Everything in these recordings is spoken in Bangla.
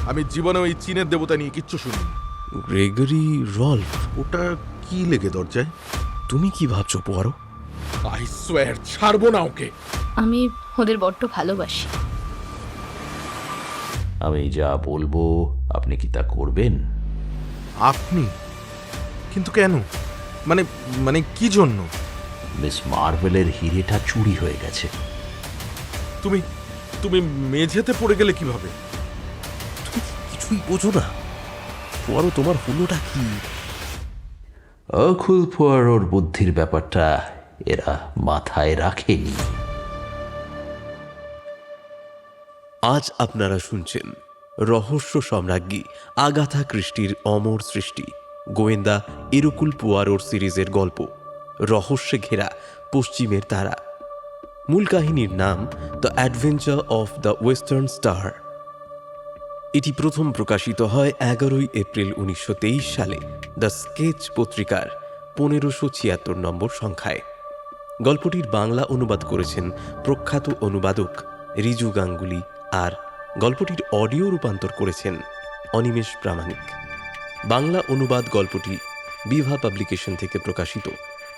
আমি জীবনে ওই চীনের দেবতা নিয়ে কিচ্ছু শুনি। Gregory Rolf? ওটা কি লেগে দরজায়? তুমি কি ভাবছো পোয়ারো? আই সোয়ার ছাড়বো না ওকে। আমি ওদের বড্ড ভালোবাসি। আমি যা বলবো আপনি কি তা করবেন? আপনি? কিন্তু কেন? মানে মানে কি জন্য? মিস মার্ভেলের হিরেটা চুরি হয়ে গেছে। তুমি তুমি মেঝেতে পড়ে গেলে কিভাবে? কিছুই বোঝো না পোয়ারো, তোমার হলোটা কি? অকুল পোয়ারোর বুদ্ধির ব্যাপারটা এরা মাথায় রাখেনি। আজ আপনারা শুনছেন রহস্য সম্রাজ্ঞী আগাথা ক্রিস্টির অমর সৃষ্টি গোয়েন্দা এরকুল পোয়ারোর সিরিজের গল্প রহস্যে ঘেরা পশ্চিমের তারা। মূল কাহিনীর নাম the adventure of the western star. এটি প্রথম প্রকাশিত হয় 11 এপ্রিল 1923 সালে দ্য স্কেচ পত্রিকার 1576 নম্বর সংখ্যায়। গল্পটির বাংলা অনুবাদ করেছেন প্রখ্যাত অনুবাদক রিজু গাঙ্গুলি, আর গল্পটির অডিও রূপান্তর করেছেন অনিমেষ প্রামাণিক। বাংলা অনুবাদ গল্পটি বিভা পাবলিকেশন থেকে প্রকাশিত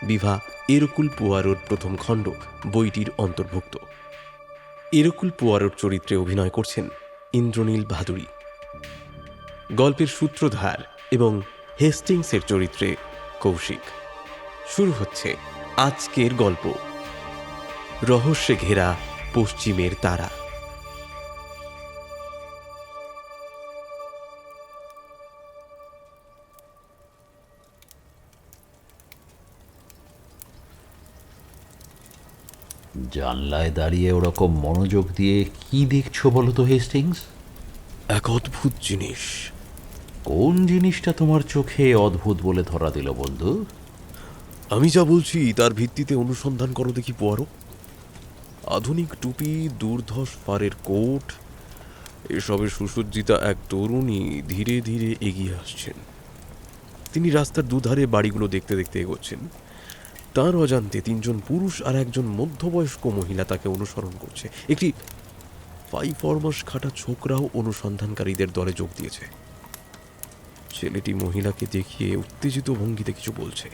বিভা এরকুল পোয়ারোর প্রথম খণ্ড বইটির অন্তর্ভুক্ত। এরকুল পোয়ারোর চরিত্রে অভিনয় করছেন ইন্দ্রনীল ভাদুরী। গল্পের সূত্রধার এবং হেস্টিংসের চরিত্রে কৌশিক। শুরু হচ্ছে আজকের গল্প রহস্যে ঘেরা পশ্চিমের তারা। জানলায় দাঁড়িয়ে ওরকম মনোযোগ দিয়ে কি দেখছো বলো তো হেস্টিংস? এক অদ্ভুত জিনিস। কোন জিনিসটা তোমার চোখে অদ্ভুত বলে ধরা দিল বন্ধু? আমি যা বলছি তার ভিত্তিতে অনুসন্ধান করো দেখি পোয়ারো। আধুনিক টুপি, দুর্ধষ ফারের কোট, এসবে সুসজ্জিতা এক তরুণী ধীরে ধীরে এগিয়ে আসছেন। তিনি রাস্তার দুধারে বাড়িগুলো দেখতে দেখতে এগোচ্ছেন। তার অজান্তে 3 জন পুরুষ আর একজন মধ্যবয়স্ক মহিলা তাকে অনুসরণ করছে। একটি 5 মাস খাটা ছোকরাও অনুসন্ধানকারীদের দলে যোগ দিয়েছে। ছেলেটি মহিলাকে দেখিয়ে উত্তেজিত ভঙ্গিতে কিছু বলছে।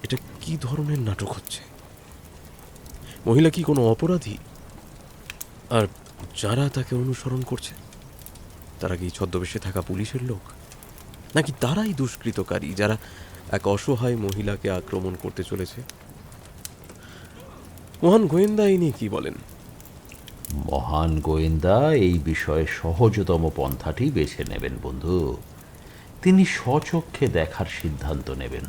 এটা কি ধরনের নাটক হচ্ছে? মহিলা কি কোনো অপরাধী? আর যারা তাকে অনুসরণ করছে তারা কি ছদ্মবেশে থাকা পুলিশের লোক, নাকি তারাই দুষ্কৃতকারী যারা এক অসহায় মহিলাকে আক্রমণ করতে চলেছে? মহান গোয়েন্দা এই নিয়ে কি বলেন? মহান গোয়েন্দা এই বিষয়ে সহজতম পন্থাটি বেছে নেবেন বন্ধু। তিনি স্বচক্ষে দেখার সিদ্ধান্ত নেবেন।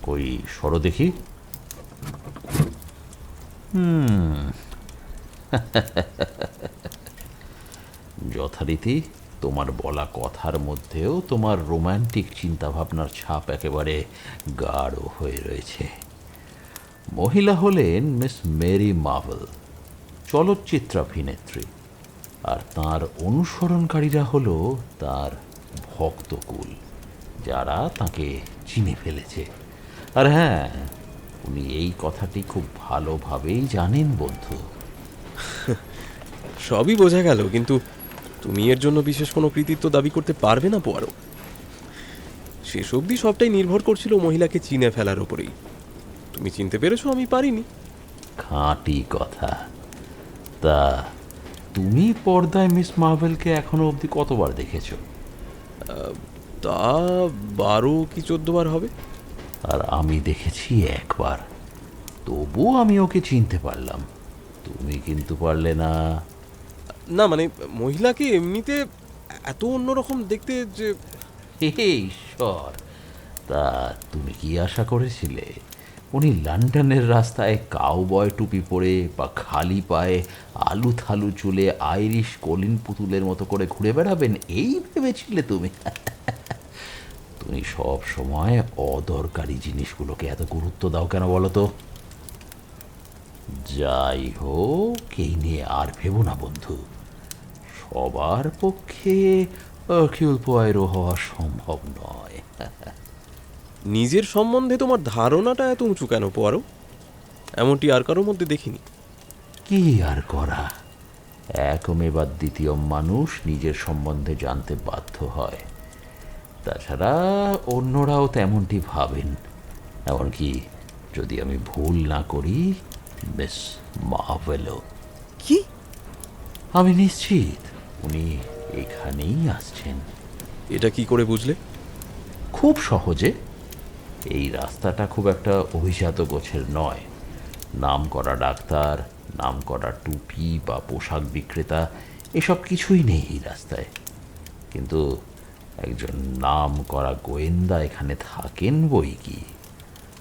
কই সরো দেখি। যথারীতি তোমার বলা কথার মধ্যেও তোমার রোম্যান্টিক চিন্তাভাবনার ছাপ একেবারে গাঢ় হয়ে রয়েছে। মহিলা হলেন মিস মেরি মার্ভেল, চলচ্চিত্রাভিনেত্রী, আর তার অনুসরণকারীরা হলো তার ভক্তকুল, যারা তাকে চিনে ফেলেছে। আর হ্যাঁ, উনি এই কথাটি খুব ভালোভাবেই জানেন বন্ধু। সবই বোঝা গেল, কিন্তু তুমি এর জন্য বিশেষ কোনো কৃতিত্ব দাবি করতে পারবে না পোয়ারো। শেষ অবধি সবটাই নির্ভর করছিল মহিলাকে চিনে ফেলার উপরেই। তুমি চিনতে পেরেছো, আমি পারিনি। খাঁটি কথা। তা তুমি পর্দায় মিস মার্ভেলকে এখনো অবধি কতবার দেখেছো? তা 12 কি 14 বার হবে। আর আমি দেখেছি একবার। তবু আমি ওকে চিনতে পারলাম, তুমি কিন্তু পারলে না। না মানে মহিলাকে এমনিতে এত অন্যরকম দেখতে যে। হে ঈশ্বর, তা তুমি কি আশা করেছিলে উনি লন্ডনের রাস্তায় কাউবয় টুপি পরে বা খালি পায়ে আলু থালু চুলে আইরিশ কলিন পুতুলের মতো করে ঘুরে বেড়াবেন এই ভেবেছিলে তুমি? তুমি সব সময় অদরকারি জিনিসগুলোকে এত গুরুত্ব দাও কেন বলো তো? যাই হোক, এই নিয়ে আর ভেবো না বন্ধু। সবার পক্ষে আরকিউল পোয়ারো হওয়া সম্ভব নয়। নিজের সম্বন্ধে তোমার ধারণাটা এত উঁচু কেন পোয়ারো? এমনটি আর কারোর মধ্যে দেখিনি। কি আর করা, একমেবা দ্বিতীয় মানুষ নিজের সম্বন্ধে জানতে বাধ্য হয়। তাছাড়া অন্যরাও তেমনটি ভাবেন। এমনকি যদি আমি ভুল না করি, মিস মার্ভেলও। কি? আমি নিশ্চিত উনি এখানেই আসছেন। এটা কি করে বুঝলে? খুব সহজে। এই রাস্তাটা খুব একটা অভিজাত গোছের নয়। নাম করা ডাক্তার, নাম করা টুপি বা পোশাক বিক্রেতা এসব কিছুই নেই এই রাস্তায়। কিন্তু একজন নাম করা গোয়েন্দা এখানে থাকেন বই কি।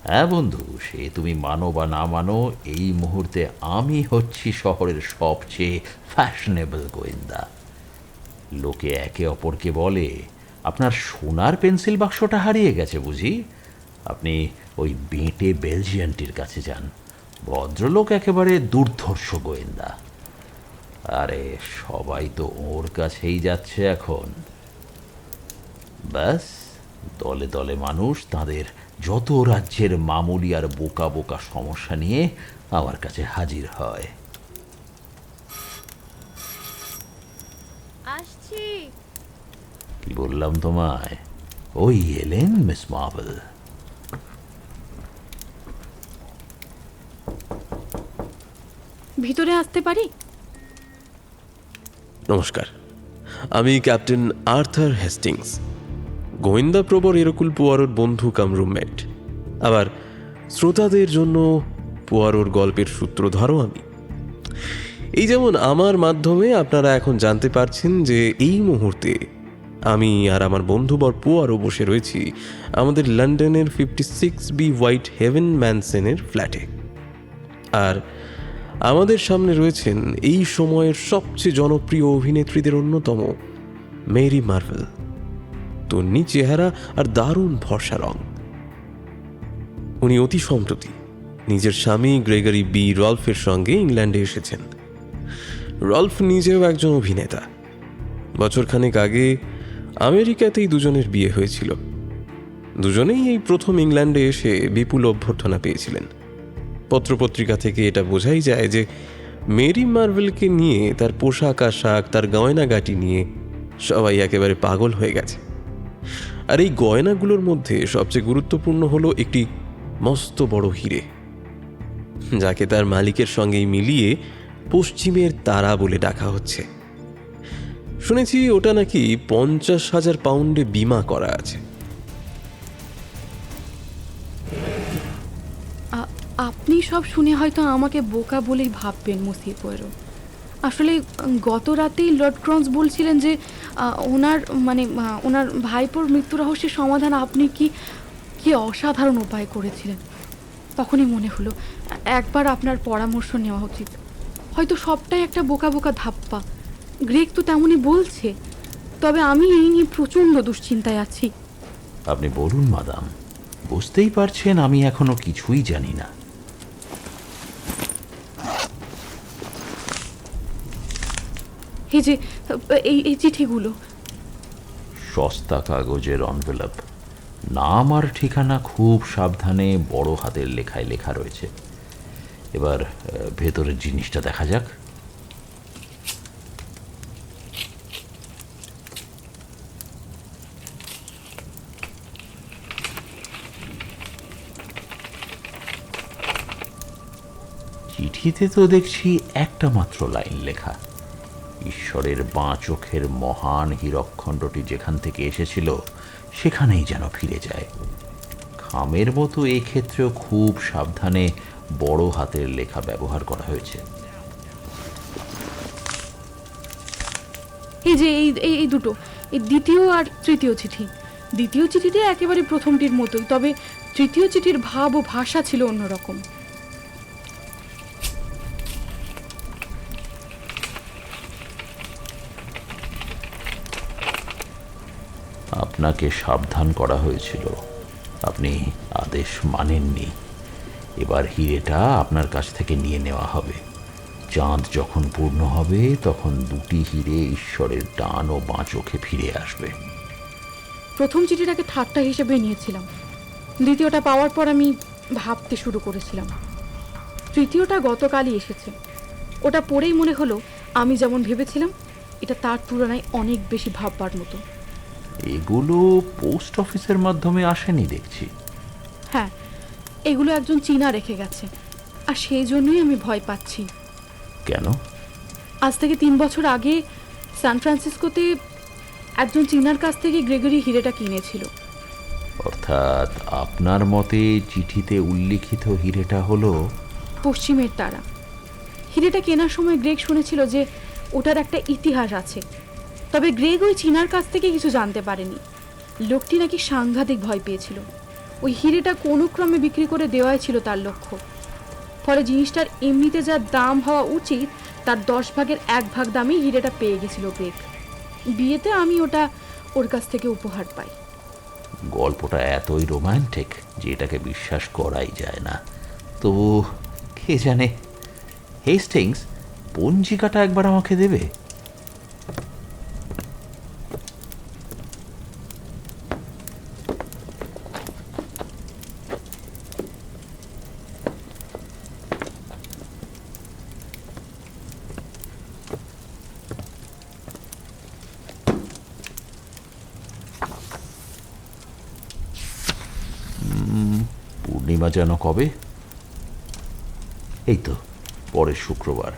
হ্যাঁ বন্ধু, সে তুমি মানো বা না মানো, এই মুহূর্তে আমি হচ্ছি শহরের সবচেয়ে ফ্যাশনেবল গোয়েন্দা। লোকে একে অপরকে বলে, আপনার সোনার পেন্সিল বাক্সটা হারিয়ে গেছে বুঝি? আপনি ওই বেঁটে বেলজিয়ানটির কাছে যান, ভদ্রলোক একেবারে দুর্ধর্ষ গোয়েন্দা। আরে সবাই তো ওর কাছেই যাচ্ছে এখন। ব্যাস, দলে দলে মানুষ তাদের যত রাজ্যের মামুলি আর বোকা বোকা সমস্যা নিয়ে আমার কাছে হাজির হয়। আসছি। কি বললাম তোমায়? ওই এলেন মিস মার্ভেল। ভিতরে আসতে পারি? নমস্কার, আমি ক্যাপ্টেন আর্থার হেস্টিংস, গোয়েন্দা প্রবর এরকুল পুয়ারোর বন্ধু কাম রুমমেট। আবার শ্রোতাদের জন্য পুয়ারোর গল্পের সূত্রধরও আমি। এই যেমন আমার মাধ্যমে আপনারা এখন জানতে পারছেন যে এই মুহূর্তে আমি আর আমার বন্ধুবর পুয়ারো বসে রয়েছি আমাদের লন্ডনের 56B হোয়াইট হেভেন ম্যানসনের ফ্ল্যাটে। আর আমাদের সামনে রয়েছেন এই সময়ের সবচেয়ে জনপ্রিয় অভিনেত্রীদের অন্যতম মেরি মার্ভেল। তন্নি চেহারা আর দারুণ ফর্সা রং। উনি অতি সম্প্রতি নিজের স্বামী গ্রেগরি বি রলফের সঙ্গে ইংল্যান্ডে এসেছেন। রলফ নিজেও একজন অভিনেতা। বছরখানেক আগে আমেরিকাতেই দুজনের বিয়ে হয়েছিল। দুজনেই এই প্রথম ইংল্যান্ডে এসে বিপুল অভ্যর্থনা পেয়েছিলেন। পত্রপত্রিকা থেকে এটা বোঝাই যায় যে মেরি মার্ভেলকে নিয়ে, তার পোশাক আশাক, তার গয়নাগাটি নিয়ে সবাই একেবারে পাগল হয়ে গেছে। আর এই গয়নাগুলোর মধ্যে সবচেয়ে গুরুত্বপূর্ণ হলো একটি মস্ত বড় হিরে, যাকে তার মালিকের সঙ্গেই মিলিয়ে পশ্চিমের তারা বলে ডাকা হচ্ছে। শুনেছি ওটা নাকি 50,000 পাউন্ডে বীমা করা আছে। আপনি সব শুনে হয়তো আমাকে বোকা বলেই ভাববেন মসিয়ে পড়ো। আসলে গত রাতেই লর্ড ক্রন্স বলছিলেন যে ওনার ভাইপোর মৃত্যু রহস্যের সমাধান আপনি কি অসাধারণ উপায় করেছিলেন। তখনই মনে হলো একবার আপনার পরামর্শ নেওয়া উচিত। হয়তো সবটাই একটা বোকা বোকা ধাপ্পা, গ্রেগ তো তেমনই বলছে। তবে আমি এই নিয়ে প্রচণ্ড দুশ্চিন্তায় আছি। আপনি বলুন মাদাম, বুঝতেই পারছেন আমি এখনো কিছুই জানি না। এই যে এই চিঠিগুলো, সস্তা কাগজের এনভেলপ, নাম আর ঠিকানা খুব সাবধানে বড় হাতের লেখায় লেখা রয়েছে। এবার ভেতরের জিনিসটা দেখা যাক। চিঠিতে তো দেখছি একটা মাত্র লাইন লেখা, ঈশ্বরের বাঁ চোখের মহান হীরকখণ্ডটি যেখান থেকে এসেছিল সেখানেই যেন ফিরে যায়। খামের মতো এই ক্ষেত্রেও খুব সাবধানে বড় হাতের লেখা ব্যবহার করা হয়েছে। এই যে এই দুটো, এই দ্বিতীয় আর তৃতীয় চিঠি। দ্বিতীয় চিঠিতে একেবারে প্রথমটির মতোই, তবে তৃতীয় চিঠির ভাব ও ভাষা ছিল অন্যরকম। আপনাকে সাবধান করা হয়েছিল, আপনি আদেশ মানেননি। এবার হিরেটা আপনার কাছ থেকে নিয়ে নেওয়া হবে। চাঁদ যখন পূর্ণ হবে তখন দুটি হিরে ঈশ্বরের ডান ও বাঁ চোখে ফিরে আসবে। প্রথম চিঠিটাকে ঠাট্টা হিসেবে নিয়েছিলাম, দ্বিতীয়টা পাওয়ার পর আমি ভাবতে শুরু করেছিলাম। তৃতীয়টা গতকালই এসেছে। ওটা পড়েই মনে হলো আমি যেমন ভেবেছিলাম এটা তার তুলনায় অনেক বেশি ভাববার মতো। এগুলো পোস্ট অফিসের মাধ্যমে আসেনি দেখছি। হ্যাঁ, এগুলো একজন চীনা রেখে গেছে, আর সেই জন্যই আমি ভয় পাচ্ছি। কেন? আজ থেকে 3 বছর আগে সান ফ্রান্সিসকোতে একজন চীনার কাছ থেকে গ্রেগরি হিরেটা কিনেছিল। অর্থাৎ আপনার মতে চিঠিতে উল্লিখিত হিরেটা হলো পশ্চিমের তারা। হিরেটা কেনার সময় গ্রেগ শুনেছিল যে ওটার একটা ইতিহাস আছে, তবে গ্রেগ ওই চীনার কাছ থেকে কিছু জানতে পারেনি। লোকটি নাকি সাংঘাতিক ভয় পেয়েছিল। ওই হিরেটা কোনো ক্রমে বিক্রি করে দেওয়াই ছিল তার লক্ষ্য। ফলে জিনিসটার এমনিতে যা দাম হওয়া উচিত তার 10 ভাগের 1 ভাগ দামেই হিরেটা পেয়ে গেছিল গ্রেগ। বিয়েতে আমি ওটা ওর কাছ থেকে উপহার পাই। গল্পটা এতই রোমান্টিক যে এটাকে বিশ্বাস করাই যায় না। তবু কে জানে। হেস্টিংস, পঞ্জিকাটা একবার আমাকে দেবে? পূর্ণিমা যেন কবে? এই তো পরের শুক্রবার,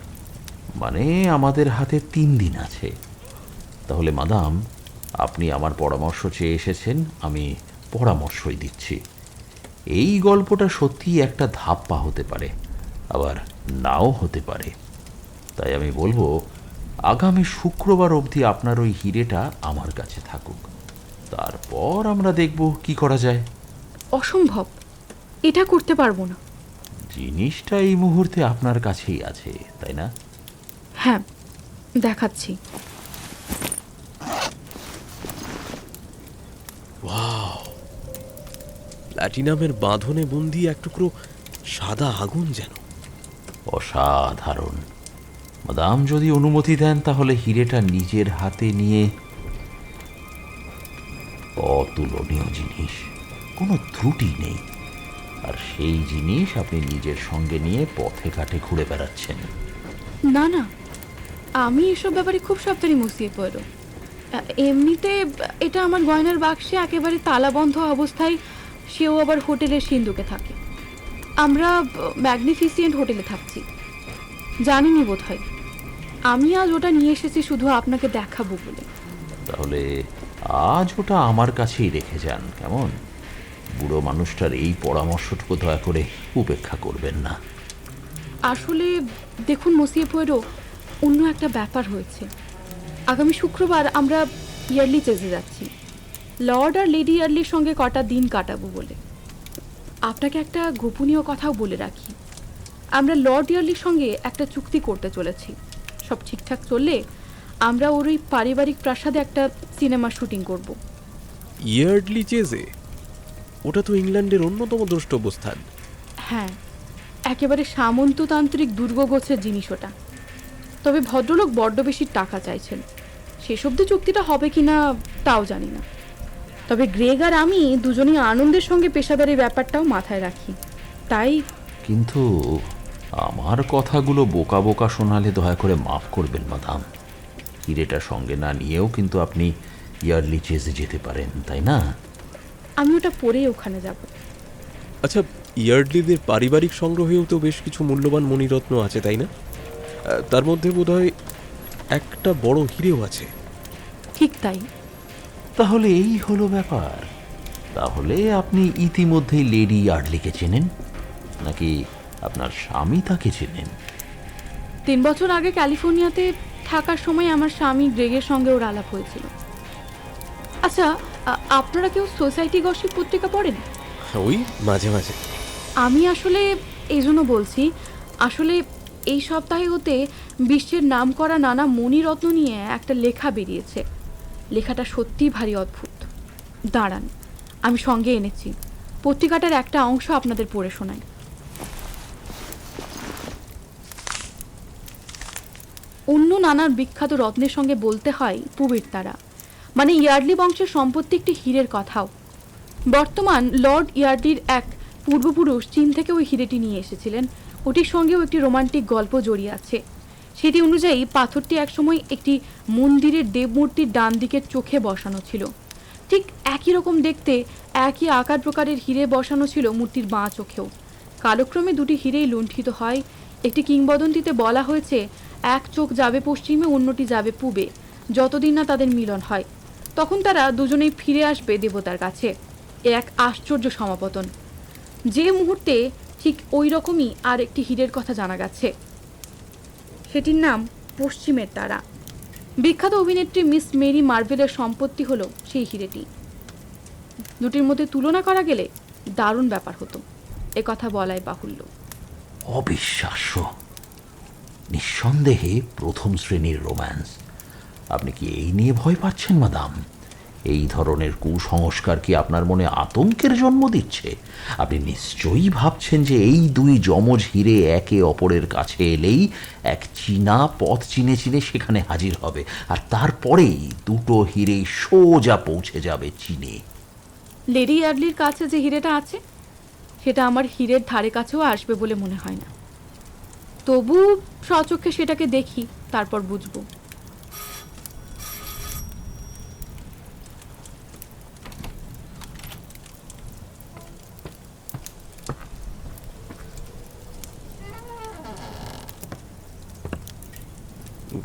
মানে আমাদের হাতে 3 দিন আছে। তাহলে মাদাম, আপনি আমার পরামর্শ চেয়ে এসেছেন, আমি পরামর্শই দিচ্ছি। এই গল্পটা সত্যিই একটা ধাপ্পা হতে পারে, আবার নাও হতে পারে। তাই আমি বলবো আগামী শুক্রবার অবধি আপনার ওই হিরেটা আমার কাছে থাকুক। তারপর আমরা দেখব কি করা যায়। অসম্ভব, এটা করতে পারবো না। জিনিসটা এই মুহূর্তে আপনার কাছেই আছে, তাই না? হ্যাঁ, দেখাচ্ছি। প্ল্যাটিনামের বাঁধনে বন্দি এক টুকরো সাদা আগুন যেন। অসাধারণ। মাদাম যদি অনুমতি দেন তাহলে হিরেটা নিজের হাতে নিয়ে। অতুলনীয় জিনিস, কোনো ত্রুটি নেই। আর সেই জিনিস আপনি নিজের সঙ্গে নিয়ে পথে ঘাটে ঘুরে বেড়াচ্ছেন। না না, আমি এসব ব্যাপারে খুব সাবধানী মুসিয়ে পড়ো। এমনিতে এটা আমার গয়নার বাক্সে একেবারে তালাবন্ধ অবস্থায়, সেও আবার হোটেলের সিন্ধুকে থাকে। আমরা ম্যাগনিফিসিয়েন্ট হোটেলে থাকছি, জানিনি বোধ হয়। আমি আজ ওটা নিয়ে এসেছি শুধু আপনাকে দেখাবো বলে। তাহলে আজ ওটা আমার কাছেই রেখে যান, কেমন? বুড়ো মানুষটার এই পরামর্শটুকু দয়া করে উপেক্ষা করবেন না। আসলে দেখুন মসিয়ে পড়ো, অন্য একটা ব্যাপার হয়েছে। আগামী শুক্রবার আমরা ইয়ারলি চেজে যাচ্ছি, লর্ড আর লেডি ইয়ারলির সঙ্গে কটা দিন কাটাবো বলে। আপনাকে একটা গোপনীয় কথাও বলে রাখি, আমরা লর্ড ইয়ারলির সঙ্গে একটা চুক্তি করতে চলেছি। সব ঠিকঠাক চললে আমরা ওর ওই পারিবারিক প্রাসাদে একটা সিনেমা শুটিং করব। ইয়ার্ডলি চেজে? ওটা তো ইংল্যান্ডের অন্যতম দ্রষ্টব্য স্থান। হ্যাঁ, একেবারে সামন্ততান্ত্রিক দুর্গগোছের জিনিস ওটা। তবে ভদ্রলোক বড্ড বেশি টাকা চাইছেন। শেষ অবধি চুক্তিটা হবে কিনা তাও জানি না। তবে গ্রেগ আর আমি দুজনেই আনন্দের সঙ্গে পেশাদারি ব্যাপারটাও মাথায় রাখি, তাই। কিন্তু আমার কথাগুলো বোকা বোকা শোনালে দয়া করে মাফ করবেন মাদাম। হিরেটা সঙ্গে না নিয়েও কিন্তু আপনি ইয়ারলি চেজে যেতে পারেন, তাই না? আমি ওটা পরেই ওখানে যাব। আচ্ছা, ইয়ার্ডলিদের পারিবারিক সংগ্রহেও তো বেশ কিছু মূল্যবান মণিরত্ন আছে, তাই না? তার মধ্যে বোধহয় একটা বড় হিরেও আছে। ঠিক তাই। তাহলে এই হলো ব্যাপার। তাহলে আপনি ইতিমধ্যেই লেডি ইয়ার্ডলিকে চেনেন, নাকি আপনার স্বামী তাকে চেনেন? 3 বছর আগে ক্যালিফোর্নিয়াতে থাকার সময় আমার স্বামী গ্রেগের সঙ্গে ওর আলাপ হয়েছিল। আচ্ছা, আপনারা কেউ সোসাইটি গসিপ পত্রিকা পড়েন? ওই মাঝে মাঝে। আমি আসলে এই জন্য বলছি, আসলে এই সপ্তাহে হতে বিশ্বের নামকরা নানা মণিরত্ন নিয়ে একটা লেখা বেরিয়েছে। লেখাটা সত্যিই ভারী অদ্ভুত। দাঁড়ান, আমি সঙ্গে এনেছি। পত্রিকাটার একটা অংশ আপনাদের পড়ে শোনাই। অন্য নানার বিখ্যাত রত্নের সঙ্গে বলতে হয় পুবের তারা, মানে ইয়ার্ডলি বংশের সম্পত্তি একটি হীরের কথাও। বর্তমান লর্ড ইয়ার্ডলির এক পূর্বপুরুষ চীন থেকে ওই হিরেটি নিয়ে এসেছিলেন ওটির সঙ্গেও একটি রোমান্টিক গল্প জড়িয়ে আছে। সেটি অনুযায়ী পাথরটি একসময় একটি মন্দিরের দেবমূর্তির ডান দিকের চোখে বসানো ছিল। ঠিক একই রকম দেখতে একই আকার প্রকারের হিরে বসানো ছিল মূর্তির বাঁ চোখেও। কালক্রমে দুটি হিরেই লুণ্ঠিত হয়। একটি কিংবদন্তিতে বলা হয়েছে, এক চোখ যাবে পশ্চিমে, অন্যটি যাবে পূবে, যতদিন না তাদের মিলন হয়। তখন তারা দুজনেই ফিরে আসবে দেবতার কাছে। এ এক আশ্চর্য সমাপতন। যে মুহূর্তে ঠিক ওই রকমই আর একটি হীরের কথা জানা গেছে, সেটির নাম পশ্চিমের তারা। বিখ্যাত অভিনেত্রী মিস মেরি মার্ভেলের সম্পত্তি হলো সেই হীরেটি। দুটির মধ্যে তুলনা করা গেলে দারুণ ব্যাপার হতো, এ কথা বলাই বাহুল্য। অবিশ্বাস্য। নিঃসন্দেহে প্রথম শ্রেণীর রোম্যান্স। আপনি কি এই নিয়ে ভয় পাচ্ছেন মাদাম? এই ধরনের কুসংস্কার কি আপনার মনে আতঙ্কের জন্ম দিচ্ছে? আপনি নিশ্চয়ই ভাবছেন যে এই দুই যমজ হিরে একে অপরের কাছে এলেই এক চীনা পথ চিনে চিনে সেখানে হাজির হবে, আর তারপরেই দুটো হিরে সোজা পৌঁছে যাবে চীনে। লেডি ইয়ার্ডলির কাছে যে হিরেটা আছে, সেটা আমার হীরের ধারে কাছেও আসবে বলে মনে হয় না। তবু স্বচক্ষে সেটাকে দেখি, তারপর বুঝবো।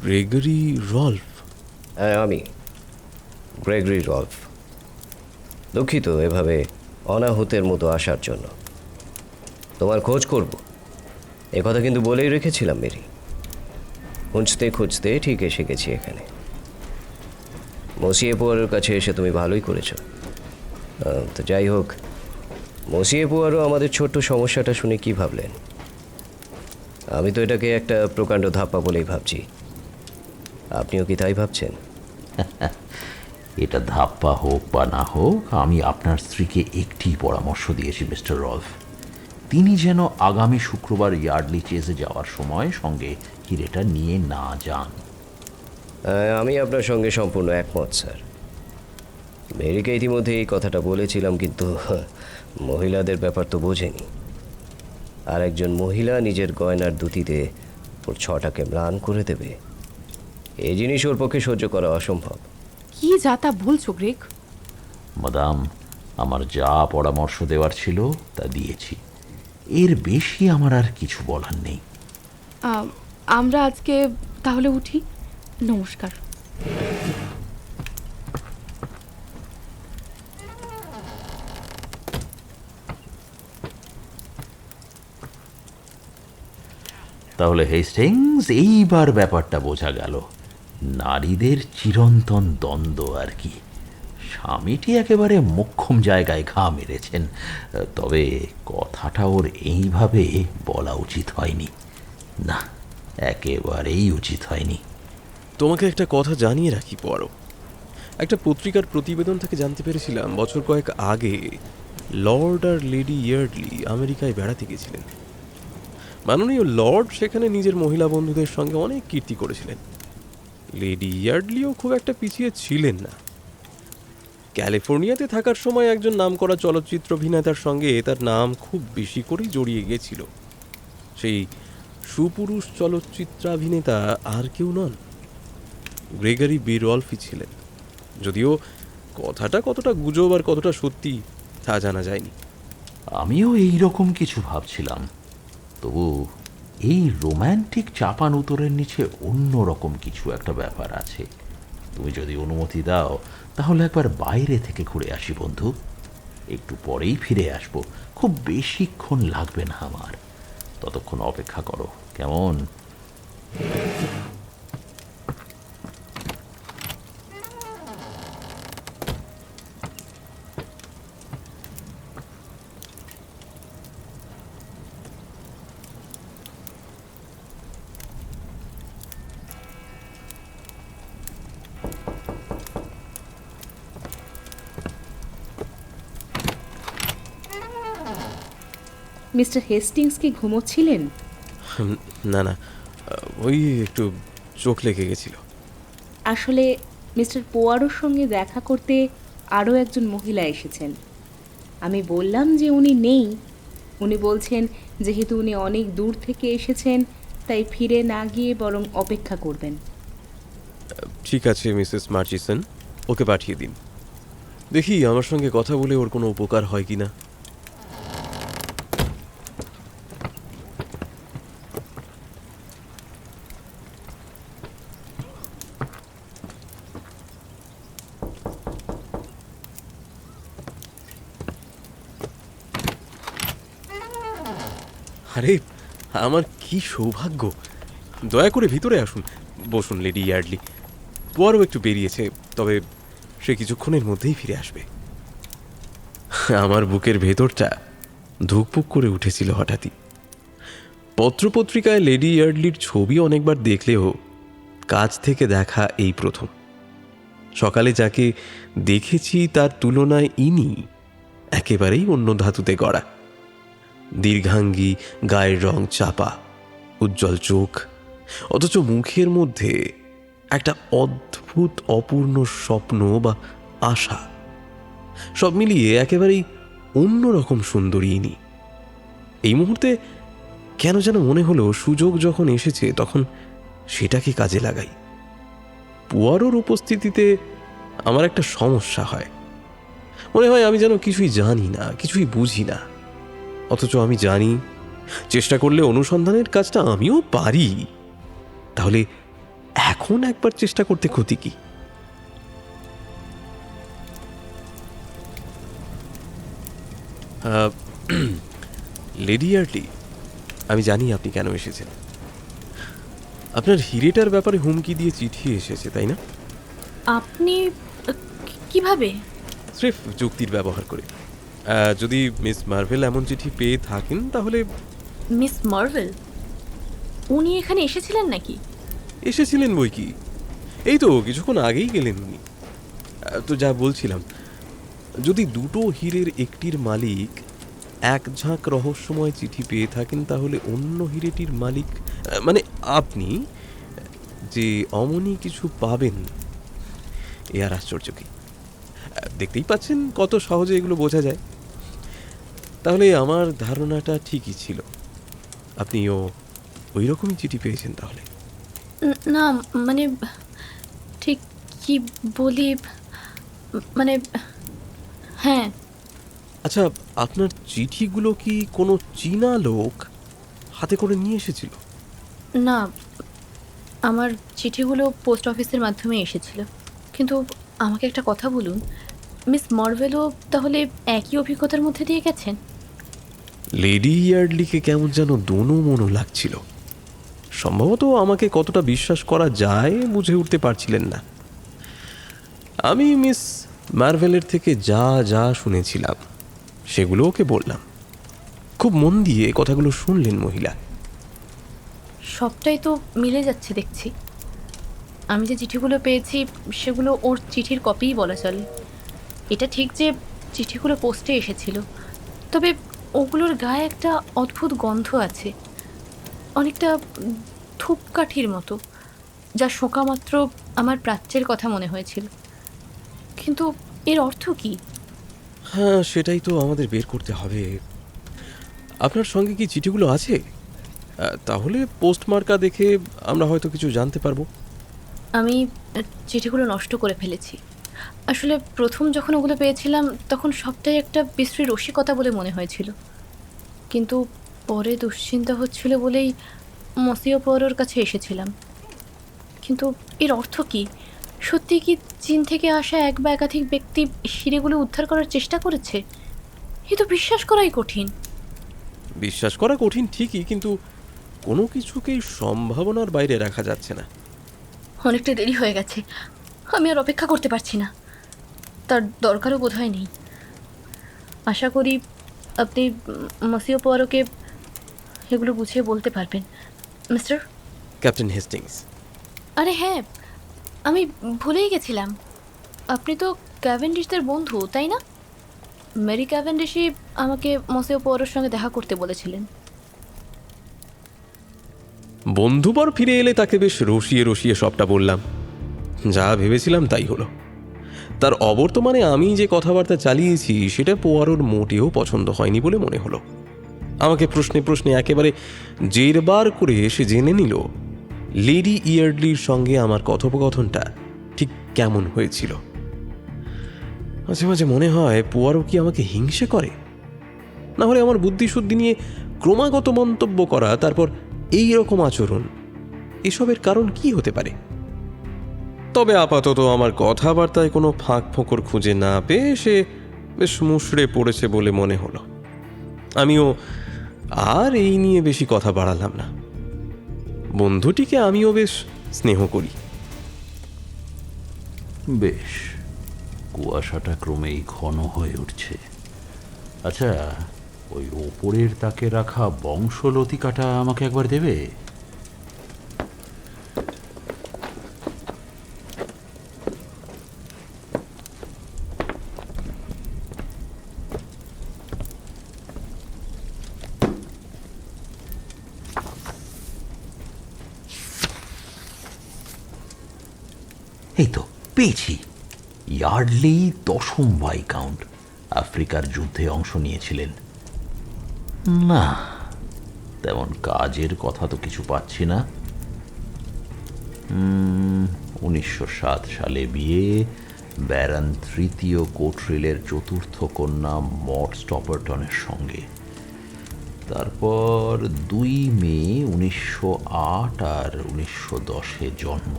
Gregory Rolf? হ্যাঁ, আমি গ্রেগরি রল্ফ। দুঃখিত এভাবে অনাহুতের মতো আসার জন্য। তোমার খোঁজ করব এ কথা কিন্তু বলেই রেখেছিলাম মেরি। খুঁজতে খুঁজতে ঠিক এসে গেছি এখানে। মসিয়ে পুয়ারের কাছে এসে তুমি ভালোই করেছ। তো যাই হোক, মসিয়ে পুয়ারও আমাদের ছোট্ট সমস্যাটা শুনে কি ভাবলেন? আমি তো এটাকে একটা প্রকাণ্ড ধাপ্পা বলেই ভাবছি। আপনিও কি তাই ভাবছেন? এটা ধাপ্পা হোক বা না হোক, আমি আপনার স্ত্রীকে একটি পরামর্শ দিয়েছি মিস্টার রল্ফ। তিনি যেন আগামী শুক্রবার ইয়ার্ডলি চেজে যাওয়ার সময় সঙ্গে হিরেটা নিয়ে না যান। আমি আপনার সঙ্গে সম্পূর্ণ একমত স্যার। মেরিকে ইতিমধ্যে এই কথাটা বলেছিলাম, কিন্তু মহিলাদের ব্যাপার তো বোঝেনি। আর একজন মহিলা নিজের গয়নার দুটিতে ওর ছটাকে ম্লান করে দেবে, এই জিনিস ওর পক্ষে সহ্য করা অসম্ভব। কি যা তা বলছো গ্রেগ? মাদাম, আমার যা পরামর্শ দেওয়ার ছিল তা দিয়েছি। এর বেশি আমার আর কিছু বলার নেই। আমরা আজকে তাহলে উঠি। নমস্কার। তাহলে হেস্টিংস, এইবার ব্যাপারটা বোঝা গেল। নারীদের চিরন্তন দ্বন্দ্ব আর কি। স্বামীটি একেবারে মোক্ষম জায়গায় ঘা মেরেছেন, তবে কথাটা ওর এইভাবে বলা উচিত হয়নি। না, একেবারেই উচিত হয়নি। তোমাকে একটা কথা জানিয়ে রাখি পরও। একটা পত্রিকার প্রতিবেদন থেকে জানতে পেরেছিলাম বছর কয়েক আগে লর্ড আর লেডি ইয়ার্ডলি আমেরিকায় বেড়াতে গেছিলেন। মাননীয় লর্ড সেখানে নিজের মহিলা বন্ধুদের সঙ্গে অনেক কীর্তি করেছিলেন। লেডি ইয়ার্ডলিও খুব একটা পিছিয়ে ছিলেন না। ক্যালিফোর্নিয়াতে থাকার সময় একজন নামকরা চলচ্চিত্র অভিনেতার সঙ্গে তার নাম খুব বেশি করেই জড়িয়ে গেছিল। সেই সুপুরুষ চলচ্চিত্রাভিনেতা আর কেউ নন, গ্রেগরি বি রল্ফই ছিলেন। যদিও কথাটা কতটা গুজব আর কতটা সত্যি তা জানা যায়নি। আমিও এই রকম কিছু ভাবছিলাম, তবু এই রোম্যান্টিক চাপান উত্তরের নিচে অন্য রকম কিছু একটা ব্যাপার আছে। তুমি যদি অনুমতি দাও তাহলে একবার বাইরে থেকে ঘুরে আসি বন্ধু। একটু পরেই ফিরে আসব, খুব বেশিক্ষণ লাগবে না আমার। ততক্ষণ অপেক্ষা করো, কেমন? মিস্টার হেস্টিংস কি ঘুমোচ্ছিলেন? না না, ওই একটু চোখ লেগে গেছিল। আসলে মিস্টার পোয়ারোর সঙ্গে দেখা করতে আরও একজন মহিলা এসেছেন। আমি বললাম যে উনি নেই। উনি বলছেন যেহেতু উনি অনেক দূর থেকে এসেছেন, তাই ফিরে না গিয়ে বরং অপেক্ষা করবেন। ঠিক আছে মিসেস মার্চিসন, ওকে পাঠিয়ে দিন। দেখি আমার সঙ্গে কথা বলে ওর কোনো উপকার হয় কি না। আরে আমার কি সৌভাগ্য! দয়া করে ভিতরে আসুন, বসুন লেডি ইয়ার্ডলি। পোয়ারও একটু বেরিয়েছে, তবে সে কিছুক্ষণের মধ্যেই ফিরে আসবে। আমার বুকের ভেতরটা ধুকপুক করে উঠেছিল হঠাৎই। পত্রপত্রিকায় লেডি ইয়ার্ডলির ছবি অনেকবার দেখলেও কাছ থেকে দেখা এই প্রথম। সকালে যাকে দেখেছি তার তুলনায় ইনি একেবারেই অন্য ধাতুতে গড়া। দীর্ঘাঙ্গী, গায়ের রং চাপা, উজ্জ্বল চোখ, অথচ মুখের মধ্যে একটা অদ্ভুত অপূর্ণ স্বপ্ন বা আশা। সব মিলিয়ে একেবারেই অন্যরকম সুন্দরী ইনি। এই মুহূর্তে কেন যেন মনে হলো সুযোগ যখন এসেছে তখন সেটাকে কাজে লাগাই। পুয়ারোর উপস্থিতিতে আমার একটা সমস্যা হয়। মনে হয় আমি যেন কিছুই জানি না, কিছুই বুঝি না, অথচ আমি জানি চেষ্টা করলে অনুসন্ধানের কাজটা আমিও পারি। তাহলে এখন একবার চেষ্টা করতে ক্ষতি কি? লেডি ইয়ার্ডলি, আমি জানি আপনি কেন এসেছেন। আপনার হিরেটার ব্যাপারে হুমকি দিয়ে চিঠি এসেছে, তাই না? আপনি কিভাবে? স্রেফ যুক্তির ব্যবহার করে। যদি মিস মার্ভেল এমন চিঠি পেয়ে থাকেন তাহলে। Miss Marvel? উনি এখানে এসেছিলেন নাকি? এসেছিলেন বই কি, এই তো কিছুক্ষণ আগেই গেলেন উনি। তো যা বলছিলাম, যদি দুটো হীরের একটির মালিক এক ঝাঁক রহস্যময় চিঠি পেয়ে থাকেন তাহলে অন্য হীরেটির মালিক মানে আপনি যে অমনি কিছু পাবেন, এ আর আশ্চর্য কি? দেখতেই পাচ্ছেন কত সহজে এগুলো বোঝা যায়। তাহলে আমার ধারণাটা ঠিকই ছিল, আপনিও ওই রকমই চিঠি পেয়েছেন তাহলে। না, মানে ঠিক কি বলি, মানে হ্যাঁ। আচ্ছা, আপনার চিঠিগুলো কি কোনো চীনা লোক হাতে করে নিয়ে এসেছিল? না, আমার চিঠিগুলো পোস্ট অফিসের মাধ্যমে এসেছিল। কিন্তু আমাকে একটা কথা বলুন, মিস মার্ভেলও তাহলে একই অভিজ্ঞতার মধ্যে দিয়ে গেছেন? লেডি ইয়ার্ডলিকে কেমন যেন দোনো মনো লাগছিল। সম্ভবত আমাকে কতটা বিশ্বাস করা যায় বুঝে উঠতে পারছিলেন না। আমি মিস মার্ভেলের থেকে যা যা শুনেছিলাম সেগুলো ওকে বললাম। খুব মন দিয়ে কথাগুলো শুনলেন মহিলা। সবটাই তো মিলে যাচ্ছে দেখছি। আমি যে চিঠিগুলো পেয়েছি সেগুলো ওর চিঠির কপিই বলা চলে। এটা ঠিক যে চিঠিগুলো পোস্টে এসেছিল, তবে ওগুলোর গায়ে একটা অদ্ভুত গন্ধ আছে, অনেকটা ধূপকাঠির মতো, যা শোকা মাত্র আমার প্রাচ্যের কথা মনে হয়েছিল। কিন্তু এর অর্থ কি? হ্যাঁ, সেটাই তো আমাদের বের করতে হবে। আপনার সঙ্গে কি চিঠিগুলো আছে? তাহলে পোস্টমার্কা দেখে আমরা হয়তো কিছু জানতে পারবো। আমি চিঠিগুলো নষ্ট করে ফেলেছি। আসলে প্রথম যখন ওগুলো পেয়েছিলাম তখন সবটাই একটা বিশ্রী রসিকতা বলে মনে হয়েছিল, কিন্তু পরে দুশ্চিন্তা হচ্ছিল বলেই মসিও পরোর কাছে এসেছিলাম। কিন্তু এর অর্থ কি? সত্যি কি চীন থেকে আসা এক বা একাধিক ব্যক্তি হিরেগুলো উদ্ধার করার চেষ্টা করেছে? এ তো বিশ্বাস করাই কঠিন। বিশ্বাস করা কঠিন ঠিকই, কিন্তু কোনো কিছুকেই সম্ভাবনার বাইরে রাখা যাচ্ছে না। অনেকটা দেরি হয়ে গেছে, আমি আর অপেক্ষা করতে পারছি না। তার দরকারও বোধহয় নেই। আশা করি আপনি মসিও পোয়ারোকে এগুলো বুঝিয়ে বলতে পারবেন, মিস্টার। Captain Hastings. আরে হ্যাঁ, আমি ভুলেই গেছিলাম, আপনি তো ক্যাভেন্ডিশদের বন্ধু, তাই না? মেরি ক্যাভেন্ডিশই আমাকে মসিও পোয়ারোর সঙ্গে দেখা করতে বলেছিলেন। বন্ধুবর ফিরে এলে তাকে বেশ রসিয়ে রসিয়ে সবটা বললাম। যা ভেবেছিলাম তাই হলো। তার অবর্তমানে আমি যে কথাবার্তা চালিয়েছি সেটা পোয়ারোর মোটেও পছন্দ হয়নি বলে মনে হলো। আমাকে প্রশ্নে প্রশ্নে একেবারে জেরবার করে এসে জেনে নিল লেডি ইয়ার্ডলির সঙ্গে আমার কথোপকথনটা ঠিক কেমন হয়েছিল। মাঝে মাঝে মনে হয় পোয়ারো কি আমাকে হিংসে করে, না হলে আমার বুদ্ধিশুদ্ধি নিয়ে ক্রমাগত মন্তব্য করা, তারপর এই রকম আচরণ, এসবের কারণ কি হতে পারে? তবে আপাতত আমার কথাবার্তায় কোনো ফাঁক ফোকর খুঁজে না পেয়ে সে বেশ মুষড়ে পড়েছে বলে মনে হলো। আমিও আর এই নিয়ে বেশি কথা বাড়ালাম না। বন্ধুটিকে আমিও বেশ স্নেহ করি। বেশ, কুয়াশাটা ক্রমেই ঘন হয়ে উঠছে। আচ্ছা, ওই ওপরের তাকে রাখা বংশলতিকাটা আমাকে একবার দেবে? এই তো পেয়েছি। ইয়ার্ডলি 10ম ভাইকাউন্ট, আফ্রিকার যুদ্ধে অংশ নিয়েছিলেন। না, তেমন কাজের কথা তো কিছু পাচ্ছি না। 1907 সালে বিয়ে, ব্যারন 3য় কোট্রিলের 4র্থ কন্যা মট স্টপারটনের সঙ্গে। তারপর 2 মে 1908 আর 1910-এ জন্ম।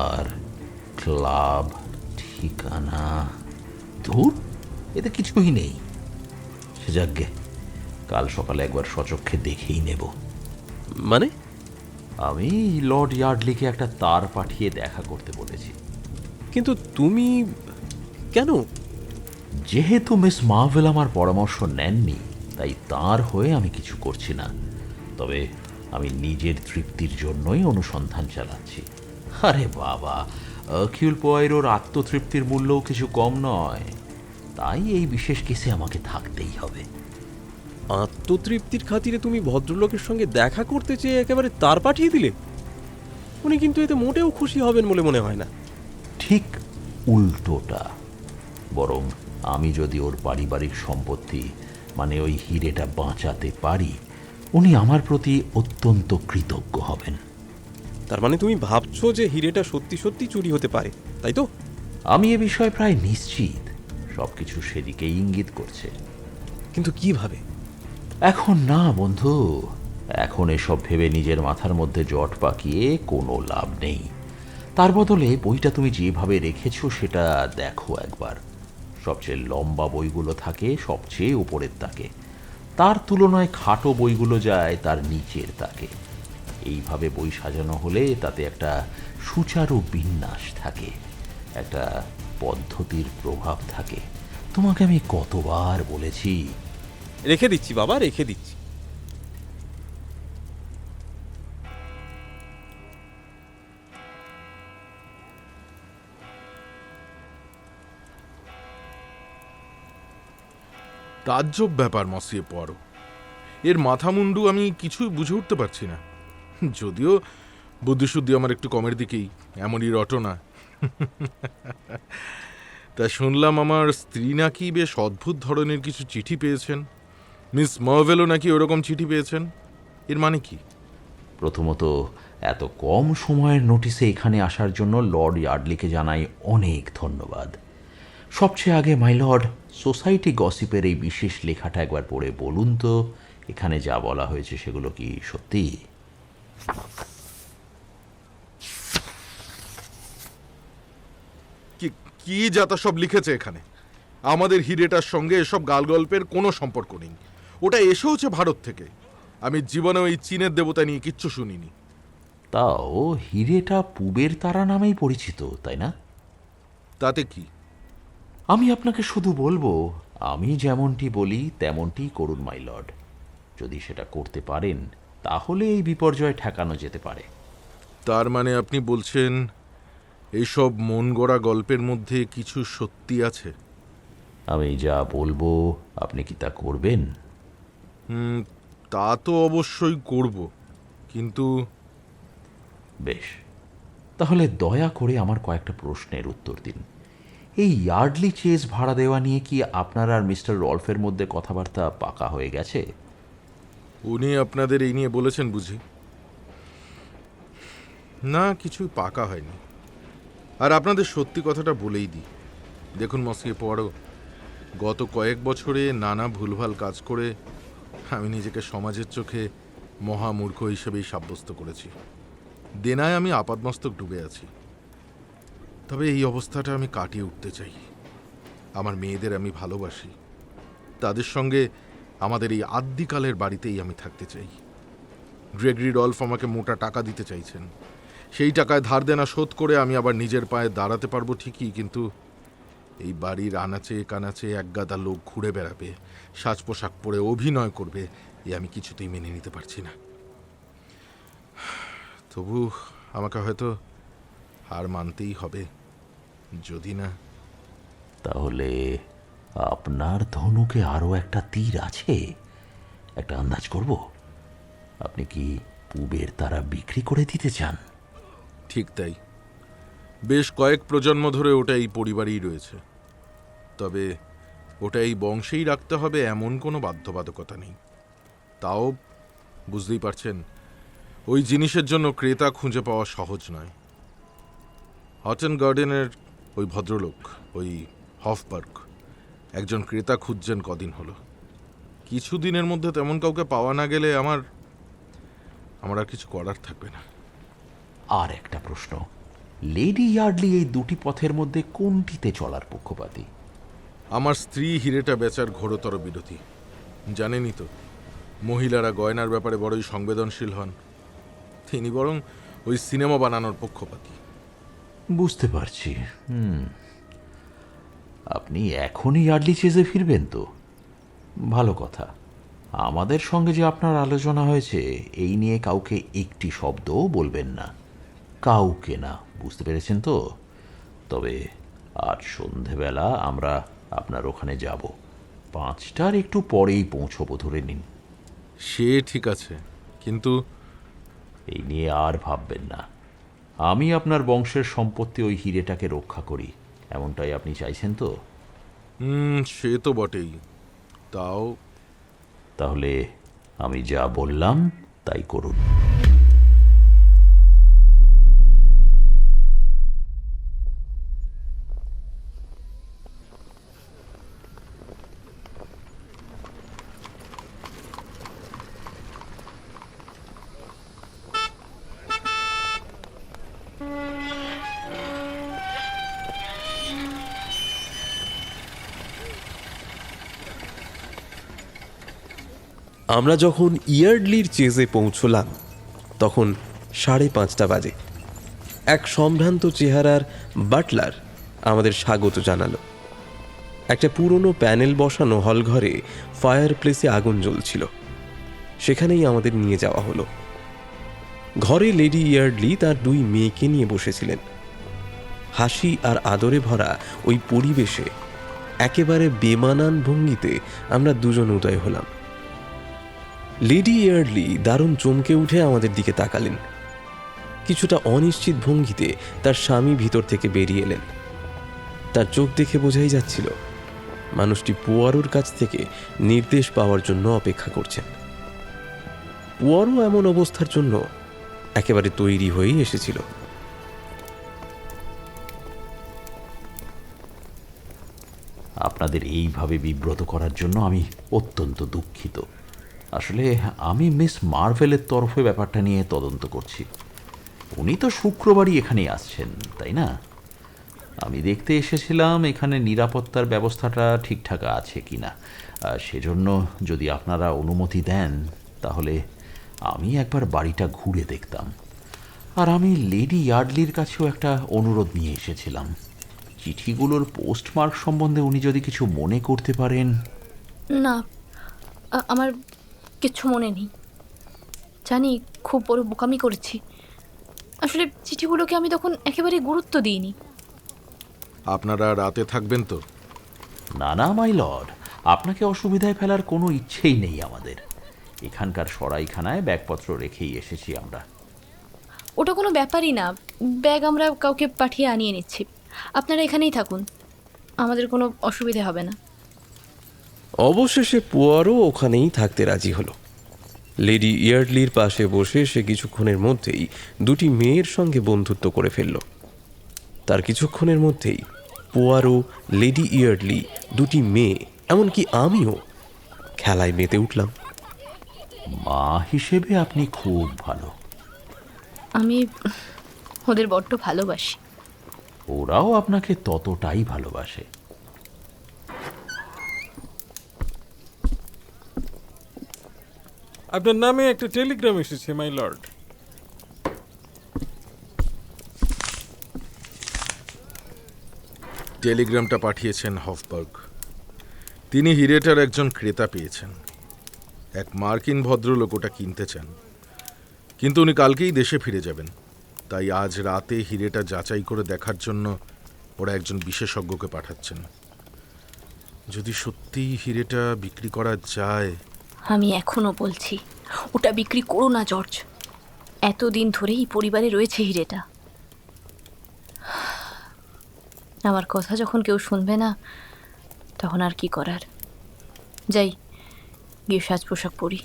আর ক্লাব, ঠিকানা, ধুর, এতে কিছুই নেই। সে যাগ্গে, কাল সকালে একবার সচক্ষে দেখেই নেব। মানে? আমি লর্ড ইয়ার্ডলিকে একটা তার পাঠিয়ে দেখা করতে বলেছি। কিন্তু তুমি কেন? যেহেতু মিস মার্ভেল আমার পরামর্শ নেননি, তাই তার হয়ে আমি কিছু করছি না। তবে আমি নিজের তৃপ্তির জন্যই অনুসন্ধান চালাচ্ছি। আরে বাবা, আর্কিউল পোয়ারোর আত্মতৃপ্তির মূল্যও কিছু কম নয়। তাই এই বিশেষ কেসে আমাকে থাকতেই হবে। আত্মতৃপ্তির খাতিরে তুমি ভদ্রলোকের সঙ্গে দেখা করতে চেয়ে একেবারে তার পাঠিয়ে দিলে? উনি কিন্তু এতে মোটেও খুশি হবেন বলে মনে হয় না। ঠিক উল্টোটা। বরং আমি যদি ওর পারিবারিক সম্পত্তি, মানে ওই হিরেটা বাঁচাতে পারি, উনি আমার প্রতি অত্যন্ত কৃতজ্ঞ হবেন। তার মানে তুমি ভাবছো যে হিরেটা সত্যি সত্যি চুরি হতে পারে, তাই তো? আমি এ বিষয়ে প্রায় নিশ্চিত। সবকিছু সেদিকেই ইঙ্গিত করছে। কিন্তু কিভাবে? এখন না বন্ধু, এখন এসব ভেবে নিজের মাথার মধ্যে জট পাকিয়ে কোনো লাভ নেই। তার বদলে বইটা তুমি যেভাবে রেখেছো সেটা দেখো একবার। সবচেয়ে লম্বা বইগুলো থাকে সবচেয়ে উপরের তাকে, তার তুলনায় খাটো বইগুলো যায় তার নিচের তাকে। এইভাবে বই সাজানো হলে তাতে একটা সুচারু বিন্যাস থাকে, একটা পদ্ধতির প্রভাব থাকে। তোমাকে আমি কতবার বলেছি। রেখে দিচ্ছি বাবা, রেখে দিচ্ছি। তাজ্জব ব্যাপার মসিয়ে পড়ো। এর মাথা মুন্ডু আমি কিছুই বুঝে উঠতে পারছি না। যদিও বুদ্ধিশুদ্ধি আমার একটু কমের দিকেই, এমনই রটনা। তা শুনলাম আমার স্ত্রী নাকি বেশ অদ্ভুত ধরনের কিছু চিঠি পেয়েছেন। মিস মার্ভেলও নাকি ওরকম চিঠি পেয়েছেন। এর মানে কি? প্রথমত, এত কম সময়ের নোটিসে এখানে আসার জন্য লর্ড ইয়ার্ডলিকে জানাই অনেক ধন্যবাদ। সবচেয়ে আগে মাই লর্ড, সোসাইটি গসিপের এই বিশেষ লেখাটা একবার পড়ে বলুন তো, এখানে যা বলা হয়েছে সেগুলো কি সত্যি? কি যাতা সব লিখেছে এখানে। আমাদের হিরেটার সঙ্গে এসব গালগল্পের কোনো সম্পর্ক নেই। ওটা এসেওছে ভারত থেকে। আমি জীবনে ওই চীনের দেবতা নিয়ে কিচ্ছু শুনিনি। তাও হিরেটা পুবের তারা নামেই পরিচিত, তাই না? তাতে কি? আমি আপনাকে শুধু বলবো, আমি যেমনটি বলি তেমনটি করুন মাই লর্ড। যদি সেটা করতে পারেন তাহলে এই বিপর্যয় ঠেকানো যেতে পারে। তার মানে আপনি বলছেন এইসব মন গড়া গল্পের মধ্যে কিছু সত্যি আছে? আমি যা বলবো আপনি কি তা করবেন? তা তো অবশ্যই করব, কিন্তু বেশ, তাহলে দয়া করে আমার কয়েকটা প্রশ্নের উত্তর দিন। এই ইয়ার্ডলি চেজ ভাড়া দেওয়া নিয়ে কি আপনার আর মিস্টার রলফের মধ্যে কথাবার্তা পাকা হয়ে গেছে? উনি আপনাদের এই নিয়ে বলেছেন বুঝি? না, কিছুই পাকা হয়নি। আর আপনাদের সত্যি কথাটা বলেই দিই, দেখুন মসিয়ে পোয়ারো, গত কয়েক বছরে নানা ভুলভাল কাজ করে আমি নিজেকে সমাজের চোখে মহামূর্খ হিসেবেই সাব্যস্ত করেছি। দেনায় আমি আপাদমস্তক ডুবে আছি। তবে এই অবস্থাটা আমি কাটিয়ে উঠতে চাই। আমার মেয়েদের আমি ভালোবাসি, তাদের সঙ্গে আমাদের এই আদ্যিকালের বাড়িতেই আমি থাকতে চাই। গ্রেগরি রলফ আমাকে মোটা টাকা দিতে চাইছেন। সেই টাকায় ধার দেনা শোধ করে আমি আবার নিজের পায়ে দাঁড়াতে পারবো ঠিকই, কিন্তু এই বাড়ির আনাচে কানাচে একগাদা লোক ঘুরে বেড়াবে, সাজ পোশাক পরে অভিনয় করবে, এ আমি কিছুতেই মেনে নিতে পারছি না। তবু আমাকে হয়তো হার মানতেই হবে, যদি না। তাহলে আপনার ধনুকে আরও একটা তীর আছে? একটা আন্দাজ করব, আপনি কি পূবের তারা বিক্রি করে দিতে চান? ঠিক তাই। বেশ কয়েক প্রজন্ম ধরে ওটা এই পরিবারেই রয়েছে। তবে ওটা এই বংশেই রাখতে হবে এমন কোনো বাধ্যবাধকতা নেই। তাও বুঝতেই পারছেন, ওই জিনিসের জন্য ক্রেতা খুঁজে পাওয়া সহজ নয়। হটন গার্ডেনের ওই ভদ্রলোক, ওই হফবার্গ, একজন ক্রেতা খুঁজছেন কদিন হলো। কিছুদিনের মধ্যে তেমন কাউকে পাওয়া না গেলে আমার আর কিছু করার থাকবে না। আর একটা প্রশ্ন, লেডি ইয়ার্ডলি এই দুটি পথের মধ্যে কোনটিতে চলার পক্ষপাতী? আমার স্ত্রী হিরেটা বেচার ঘোরতর বিরোধী। জানেনই তো, মহিলারা গয়নার ব্যাপারে বড়ই সংবেদনশীল হন। তিনি বরং ওই সিনেমা বানানোর পক্ষপাতী। বুঝতে পারছি। আপনি এখনই ইয়ার্ডলি চেজে ফিরবেন তো? ভালো কথা। আমাদের সঙ্গে যে আপনার আলোচনা হয়েছে, এই নিয়ে কাউকে একটি শব্দও বলবেন না, কাউকে না, বুঝতে পেরেছেন তো? তবে আজ সন্ধেবেলা আমরা আপনার ওখানে যাব, 5টার একটু পরেই পৌঁছবো ধরে নিন। সে ঠিক আছে, কিন্তু এই নিয়ে আর ভাববেন না। আমি আপনার বংশের সম্পত্তি, ওই হিরেটাকে রক্ষা করি, এমনটাই আপনি চাইছেন তো? সে তো বটেই। তাও তাহলে আমি যা বললাম তাই করুন। আমরা যখন ইয়ার্ডলির চেজে পৌঁছলাম তখন 5:30 বাজে। এক সম্ভ্রান্ত চেহারার বাটলার আমাদের স্বাগত জানালো। একটা পুরনো প্যানেল বসানো হলঘরে ফায়ার প্লেসে আগুন জ্বলছিল, সেখানেই আমাদের নিয়ে যাওয়া হলো। ঘরে লেডি ইয়ার্ডলি তার 2 মেয়েকে নিয়ে বসেছিলেন। হাসি আর আদরে ভরা ওই পরিবেশে একেবারে বেমানান ভঙ্গিতে আমরা দুজন উদয় হলাম। লেডি ইয়ার্ডলি দারুণ চমকে উঠে আমাদের দিকে তাকালেন। কিছুটা অনিশ্চিত ভঙ্গিতে তার স্বামী ভিতর থেকে বেরিয়ে এলেন। তার চোখ দেখে বোঝাই যাচ্ছিল মানুষটি পোয়ারোর কাছ থেকে নির্দেশ পাওয়ার জন্য অপেক্ষা করছেন। পোয়ারো এমন অবস্থার জন্য একেবারে তৈরি হয়েই এসেছিল। আপনাদের এইভাবে বিব্রত করার জন্য আমি অত্যন্ত দুঃখিত। আসলে আমি মিস মার্ভেলের তরফে ব্যাপারটা নিয়ে তদন্ত করছি। উনি তো শুক্রবারই এখানে আসছেন, তাই না? আমি দেখতে এসেছিলাম এখানে নিরাপত্তার ব্যবস্থাটা ঠিকঠাক আছে কিনা। সেজন্য যদি আপনারা অনুমতি দেন তাহলে আমি একবার বাড়িটা ঘুরে দেখতাম। আর আমি লেডি ইয়ার্ডলির কাছেও একটা অনুরোধ নিয়ে এসেছিলাম। চিঠিগুলোর পোস্টমার্ক সম্বন্ধে উনি যদি কিছু মনে করতে পারেন। না, আমার কিচ্ছু মনে নেই। জানি খুব বড় বোকামি করেছি। আসলে চিঠিগুলোকে আমি তখন একেবারে গুরুত্ব দিইনি। আপনারা রাতে থাকবেন তো? না না মাই লর্ড, আপনাকে অসুবিধায় ফেলার কোনো ইচ্ছেই নেই আমাদের। এখানকার সরাইখানায় ব্যাগপত্র রেখেই এসেছি আমরা। ওটা কোনো ব্যাপারই না, ব্যাগ আমরা কাউকে পাঠিয়ে আনিয়ে নিচ্ছি। আপনারা এখানেই থাকুন, আমাদের কোনো অসুবিধা হবে না। অবশেষে পোয়ারো ওখানেই থাকতে রাজি হলো। লেডি ইয়ার্ডলির পাশে বসে সে কিছুক্ষণের মধ্যেই দুটি মেয়ের সঙ্গে বন্ধুত্ব করে ফেলল। তার কিছুক্ষণের মধ্যেই পোয়ারো, লেডি ইয়ার্ডলি, দুটি মেয়ে, এমনকি আমিও খেলায় মেতে উঠলাম। মা হিসেবে আপনি খুব ভালো। আমি ওদের বড্ড ভালোবাসি। ওরাও আপনাকে ততটাই ভালোবাসে। আপনার নামে একটা টেলিগ্রাম এসেছে, মাই লর্ড। টেলিগ্রামটা পাঠিয়েছেন হফবার্গ। তিনি হিরেটার একজন ক্রেতা পেয়েছেন। এক মার্কিন ভদ্রলোক ওটা কিনতে চান, কিন্তু উনি কালকেই দেশে ফিরে যাবেন। তাই আজ রাতে হিরেটা যাচাই করে দেখার জন্য ওরা একজন বিশেষজ্ঞকে পাঠাচ্ছেন। যদি সত্যিই হিরেটা বিক্রি করা যায়। আমি এখনো বলছি, ওটা বিক্রি করো না জর্জ। এতদিন ধরেই পরিবারে রয়েছে হিরেটা। আমার কথা যখন কেউ শুনবে না, তখন আর কি করার। যাই, গিয়ে সাজ পোশাক পরি।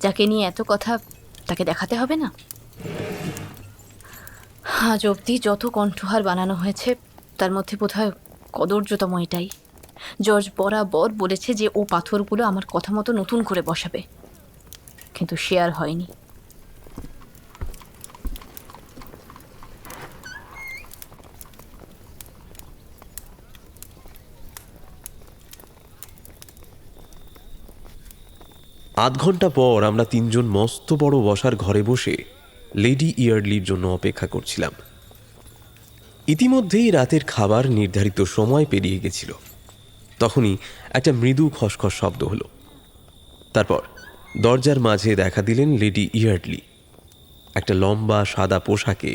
যাকে নিয়ে এত কথা, তাকে দেখাতে হবে না? আজ অবধি যত কণ্ঠহার বানানো হয়েছে, তার মধ্যে বোধহয় কদর্যতম এটাই। জর্জ বরাবর বলেছে যে ও পাথরগুলো আমার কথা মতো নতুন করে বসাবে, কিন্তু সে আর হয়নি। আধ ঘন্টা পর আমরা তিনজন মস্ত বড় বসার ঘরে বসে লেডি ইয়ার্ডলির জন্য অপেক্ষা করছিলাম। ইতিমধ্যেই রাতের খাবার নির্ধারিত সময় পেরিয়ে গেছিল। তখনই একটা মৃদু খসখস শব্দ হলো। তারপর দরজার মাঝে দেখা দিলেন লেডি ইয়ার্ডলি। একটা লম্বা সাদা পোশাকে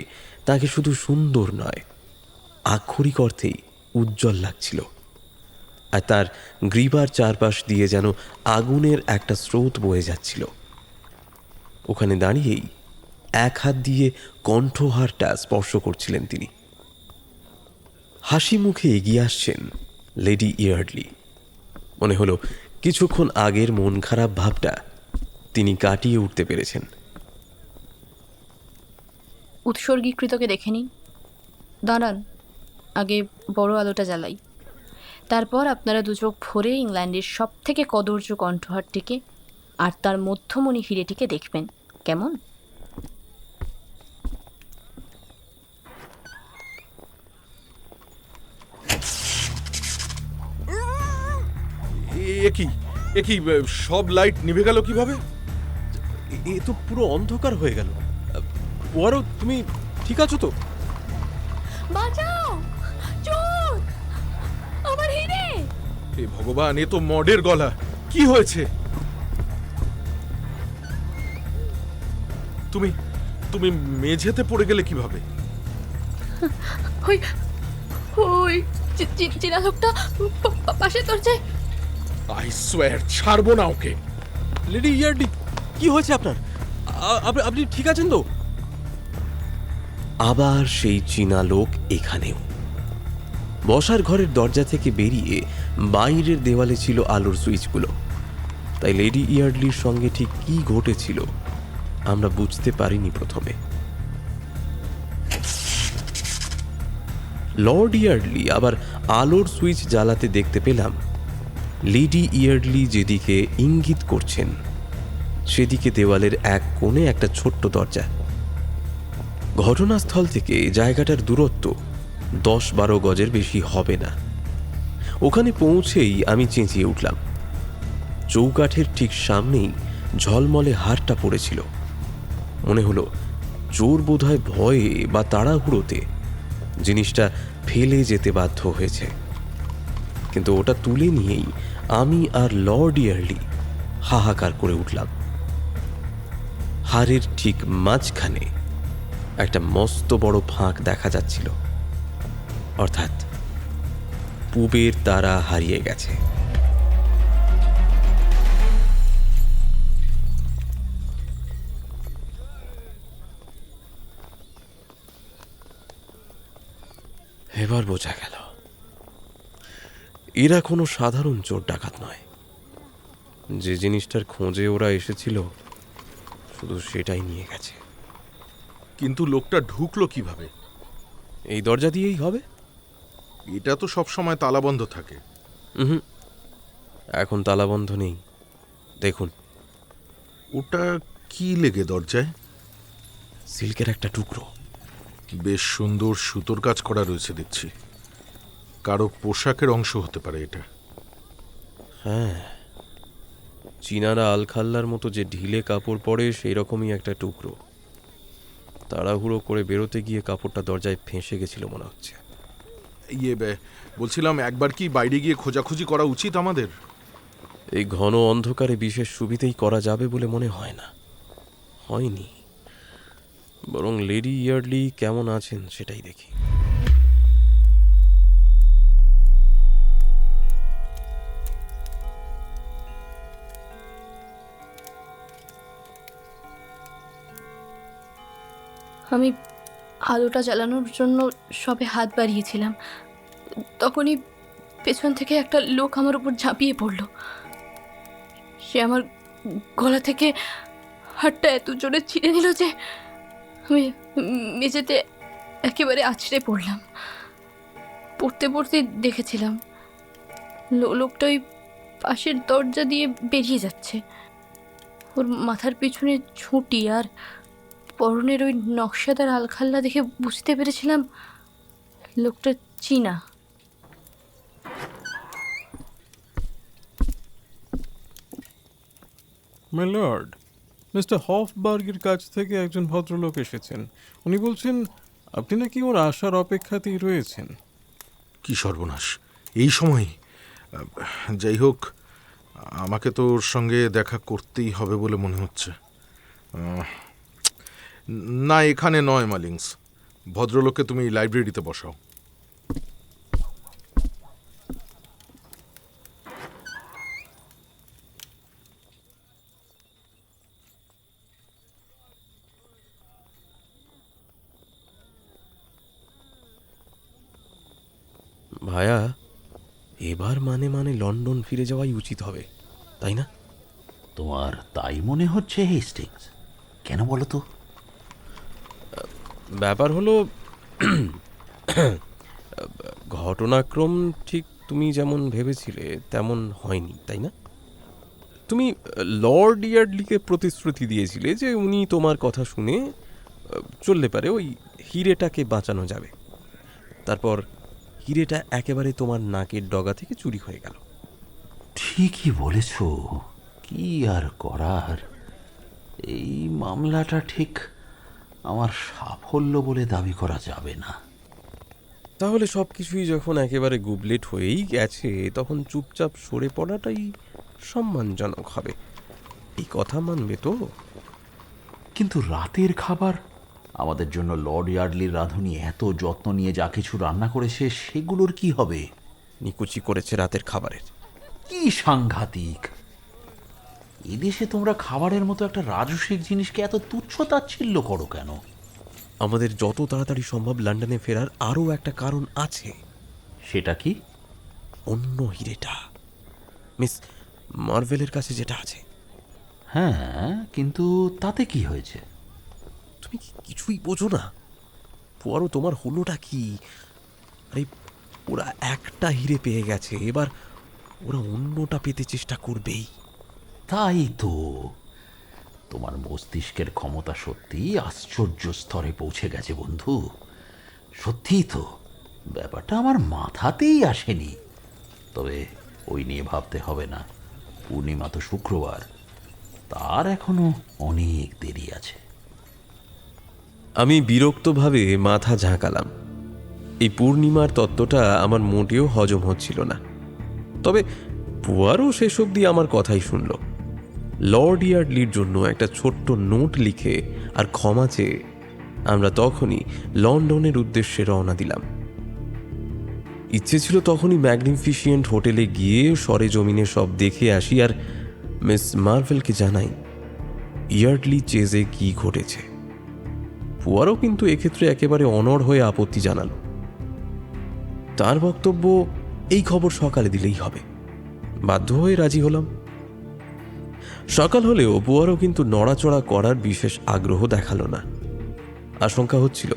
তাকে শুধু সুন্দর নয়, আক্ষরিক অর্থেই উজ্জ্বল লাগছিল। আর তার গ্রীবার চারপাশ দিয়ে যেন আগুনের একটা স্রোত বয়ে যাচ্ছিল। ওখানে দাঁড়িয়েই এক হাত দিয়ে কণ্ঠহারটা স্পর্শ করছিলেন তিনি। হাসি মুখে এগিয়ে আসছেন লেডি ইয়ার্ডলি। মনে হলো কিছুক্ষণ আগের মন খারাপ ভাবটা তিনি কাটিয়ে উঠতে পেরেছেন। উৎসর্গীকৃতকে দেখে নিন। দাঁড়ান, আগে বড় আলোটা জ্বালাই। তারপর আপনারা দুচোখ ভরে ইংল্যান্ডের সব থেকে কদর্য কণ্ঠহারটিকে আর তার মধ্যমণি হিরেটিকে দেখবেন। কেমন? একই সব লাইট নিভে গেল কিভাবে? এ তো পুরো অন্ধকার হয়ে গেল। পোয়ারো, তুমি ঠিক আছো তো? বাঁচাও! চোর! আমার হিরে! হে ভগবান, এ তো মডের গলা। কি হয়েছে? তুমি তুমি মেঝেতে পড়ে গেলে কিভাবে? ওই ওই চিনা লোকটা পাশে দরজায়। আই সোয়ার, ছাড়বো না ওকে। লেডি ইয়ার্ডলি, কি হয়েছে আপনার? আপনি ঠিক আছেন তো? আবার সেই চীনা লোক এখানেও। বসার ঘরের দরজা থেকে বেরিয়ে বাইরের দেওয়ালে ছিল আলোর সুইচগুলো। তাই লেডি ইয়ার্ডলির সঙ্গে ঠিক কি ঘটেছিল আমরা বুঝতে পারিনি প্রথমে। লর্ড ইয়ার্ডলি আবার আলোর সুইচ জ্বালাতে দেখতে পেলাম লেডি ইয়ার্ডলি যেদিকে ইঙ্গিত করছেন সেদিকে দেওয়ালের এক কোণে একটা ছোট্ট দরজা। ঘটনাস্থল থেকে জায়গাটার দূরত্ব 10-12 গজের বেশি হবে না। ওখানে পৌঁছেই আমি চেঁচিয়ে উঠলাম। চৌকাঠের ঠিক সামনেই ঝলমলে হারটা পড়েছিল। মনে হলো চোর বোধহয় ভয়ে বা তাড়াহুড়োতে জিনিসটা ফেলে যেতে বাধ্য হয়েছে। কিন্তু ওটা তুলে নিয়েই আমি আর লর্ড ইয়ার্লি হাহাকার করে উঠলাম। হারের ঠিক মাঝখানে একটা মস্ত বড় ফাঁক দেখা যাচ্ছিল, অর্থাৎ পূবের তারা হারিয়ে গেছে। এবার বোঝা গেল এরা কোনো সাধারণ চোর ডাকাত নয়। যে জিনিসটার খোঁজে ওরা এসেছিল শুধু সেটাই নিয়ে গেছে। কিন্তু লোকটা ঢুকলো কিভাবে? এই দরজা দিয়েই হবে। এটা তো সব সময় তালাবন্ধ থাকে। হুম, এখন তালাবন্ধ নেই। দেখুন, ওটা কি লেগে দরজায়? সিল্কের একটা টুকরো। বেশ সুন্দর সুতোর কাজ করা রয়েছে দেখছি। কারো পোশাকের অংশ হতে পারে এটা। হ্যাঁ, চীনারা আলখাল্লার মতো যে ঢিলে কাপড় পরে সেই রকমই একটা টুকরো। তাড়াহুড়ো করে বেরোতে গিয়ে কাপড়টা দরজায় ফেঁসে গেছিল মনে হচ্ছে। বলছিলাম একবার কি বাইরে গিয়ে খোঁজাখুঁজি করা উচিত আমাদের? এই ঘন অন্ধকারে বিশেষ সুবিধেই করা যাবে বলে মনে হয় না। হয়নি, বরং লেডি ইয়ার্ডলি কেমন আছেন সেটাই দেখি। আমি আলোটা জ্বালানোর জন্য সবে হাত বাড়িয়েছিলাম, তখনই পেছন থেকে একটা লোক আমার উপর ঝাঁপিয়ে পড়ল। সে আমার গলা থেকে হাতটা এত জোরে ছিঁড়ে নিল যে আমি মেঝেতে একেবারে আছড়ে পড়লাম। পড়তে পড়তে দেখেছিলাম লোকটা ওই পাশের দরজা দিয়ে বেরিয়ে যাচ্ছে। ওর মাথার পিছনে ঝুঁটি আর পরনের ওই নকশাদার আলখাল্লা দেখে বুঝতে পেরেছিলাম লোকটা চীনা। মাই লর্ড, মিস্টার হফবার্গের কাছ থেকে একজন ভদ্রলোক এসেছেন। উনি বলছেন আপনি নাকি ওর আসার অপেক্ষাতেই রয়েছেন। কি সর্বনাশ এই সময়! যাই হোক, আমাকে তো ওর সঙ্গে দেখা করতেই হবে বলে মনে হচ্ছে। না, এখানে নয় মালিংস। ভদ্রলোককে তুমি লাইব্রেরিতে বসাও। ভায়া, এবার মানে লন্ডন ফিরে যাওয়াই উচিত হবে, তাই না? তোমার তাই মনে হচ্ছে হেস্টিংস? কেন বলো তো? ব্যাপার হলো, ঘটনাক্রম ঠিক তুমি যেমন ভেবেছিলে তেমন হয়নি, তাই না? তুমি লর্ড ইয়ার্ডলিকে প্রতিশ্রুতি দিয়েছিলে যে উনি তোমার কথা শুনে চললে পারে ওই হিরেটাকে বাঁচানো যাবে। তারপর হিরেটা একেবারে তোমার নাকের ডগা থেকে চুরি হয়ে গেল। ঠিকই বলেছ, কি আর করার। এই মামলাটা ঠিক আমার সাফল্য বলে দাবি করা যাবে না। তাহলে সব কিছুই যখন একেবারে গুবলেট হয়েই গেছে, তখন চুপচাপ সরে পড়াটাই সম্মানজনক হবে। এই কথা মানবে তো? কিন্তু রাতের খাবার, আমাদের জন্য লর্ড ইয়ার্ডলির রাঁধুনি এত যত্ন নিয়ে যা কিছু রান্না করেছে সেগুলোর কি হবে? নিকুচি করেছে রাতের খাবারের। কি সাংঘাতিক! এদেশে তোমরা খাবারের মতো একটা রাজস্বিক জিনিসকে এত তুচ্ছ তাচ্ছিল্য করো কেন? আমাদের যত তাড়াতাড়ি সম্ভব লন্ডনে ফেরার আরও একটা কারণ আছে। সেটা কি? অন্য হিরেটা, মিস মার্ভেলের কাছে যেটা আছে। হ্যাঁ, কিন্তু তাতে কি হয়েছে? তুমি কি কিছুই বোঝো না? পরও তোমার হলোটা কি? আরে, ওরা একটা হিরে পেয়ে গেছে, এবার ওরা অন্যটা পেতে চেষ্টা করবেই। তাই তো, তোমার মস্তিষ্কের ক্ষমতা সত্যি আশ্চর্য স্তরে পৌঁছে গেছে বন্ধু। সত্যিই তো, ব্যাপারটা আমার মাথাতেই আসেনি। তবে ওই নিয়ে ভাবতে হবে না। পূর্ণিমা তো শুক্রবার, তার এখনো অনেক দেরি আছে। আমি বিরক্তভাবে মাথা ঝাঁকালাম। এই পূর্ণিমার তত্ত্বটা আমার মোটেও হজম হচ্ছিল না। তবে পুয়ারও শেষ অবধি আমার কথাই শুনল। লর্ড ইয়ার্ডলির জন্য একটা ছোট্ট নোট লিখে আর ক্ষমা চেয়ে আমরা তখনই লন্ডনের উদ্দেশ্যে রওনা দিলাম। ইচ্ছে ছিল তখনই ম্যাগনিফিসিয়েন্ট হোটেলে গিয়ে সরেজমিনে সব দেখে আসি আর মিস মার্ভেলকে জানাই ইয়ার্ডলি চেজে কি ঘটেছে। পুয়ারও কিন্তু এক্ষেত্রে একেবারে অনড় হয়ে আপত্তি জানালো। তার বক্তব্য, এই খবর সকালে দিলেই হবে। বাধ্য হয়ে রাজি হলাম। সকাল হলেও পুয়ারও কিন্তু নড়াচড়া করার বিশেষ আগ্রহ দেখালো না। আশঙ্কা হচ্ছিল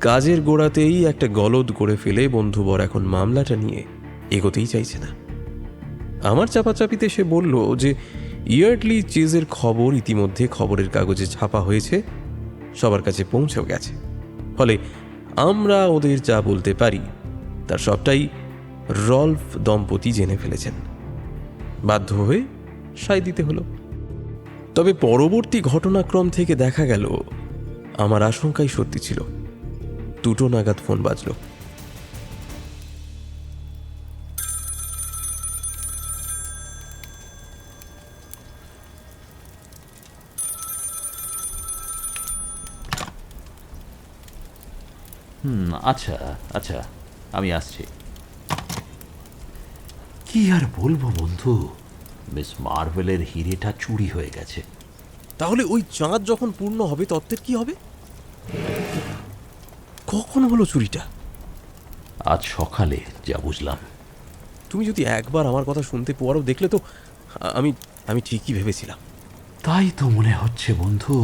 কাজের গোড়াতেই একটা গলদ করে ফেলে বন্ধুবর এখন মামলাটা নিয়ে এগোতেই চাইছে না। আমার চাপাচাপিতে সে বলল যে ইয়ার্ডলি চেজের খবর ইতিমধ্যে খবরের কাগজে ছাপা হয়েছে, সবার কাছে পৌঁছেও গেছে, ফলে আমরা ওদের যা বলতে পারি তার সবটাই রল্ফ দম্পতি জেনে ফেলেছেন। বাধ্য হয়ে সায় দিতে হলো। তবে পরবর্তী ঘটনাক্রম থেকে দেখা গেল আমার আশঙ্কাই সত্যি ছিল। 2টো নাগাদ ফোন বাজলো। আচ্ছা আচ্ছা, আমি আসছি। কি আর বলবো বন্ধু, মিস মার্ভেলের হিরেটা চুরি হয়ে গেছে। তাহলে ওই চাঁদ যখন পূর্ণ হবে তত্ত্বের কি হবে? কখন হলো চুরিটা? আজ সকালে যা বুঝলাম। তুমি যদি একবার আমার কথা শুনতে পোয়ারও দেখলে তো আমি আমি ঠিকই ভেবেছিলাম। তাই তো মনে হচ্ছে বন্ধু,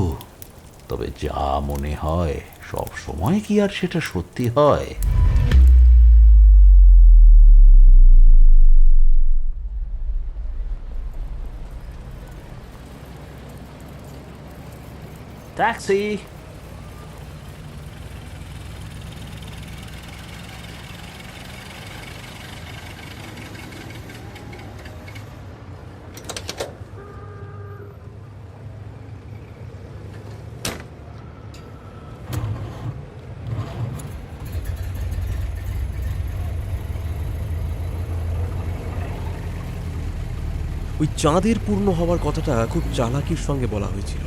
তবে যা মনে হয় সব সময় কি আর সেটা সত্যি হয়? ট্যাক্সি। ওই চাঁদের পূর্ণ হওয়ার কথাটা খুব চালাকির সঙ্গে বলা হয়েছিল।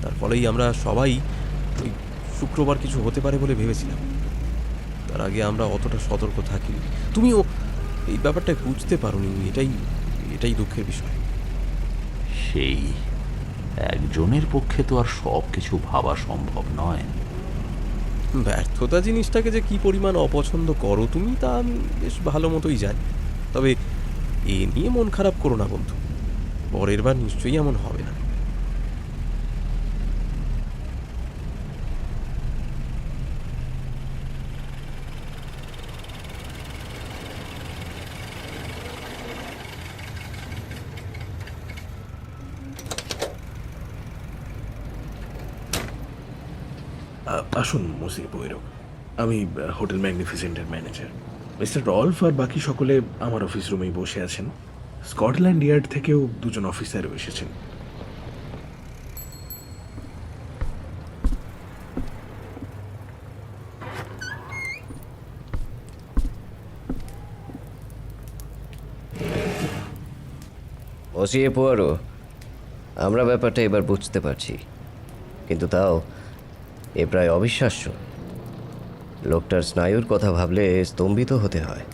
তার ফলেই আমরা সবাই ওই শুক্রবার কিছু হতে পারে বলে ভেবেছিলাম। তার আগে আমরা অতটা সতর্ক থাকি। তুমিও এই ব্যাপারটা বুঝতে পারোনি, এটাই দুঃখের বিষয়। সেই একজনের পক্ষে তো আর সব কিছু ভাবা সম্ভব নয়। ব্যর্থতা জিনিসটাকে যে কি পরিমাণ অপছন্দ করো তুমি, তা আমি বেশ ভালো মতোই জানি। তবে এ নিয়ে মন খারাপ করো না বন্ধু, পরের বার নিশ্চয়ই এমন হবে না। আসুন মসির বৈরব, আমি হোটেল ম্যাগনিফিসেন্টের ম্যানেজার। মিস্টার রলফ আর বাকি সকলে আমার অফিস রুমেই বসে আছেন। স্কটল্যান্ড ইয়ার্ড থেকেও 2জন অফিসারও এসেছেন। ওসিএ পোয়ারো, আমরা ব্যাপারটা এবার বুঝতে পারছি, কিন্তু তাও এ প্রায় অবিশ্বাস্য। লোকটার স্নায়ুর কথা ভাবলে স্তম্ভিত হতে হয়।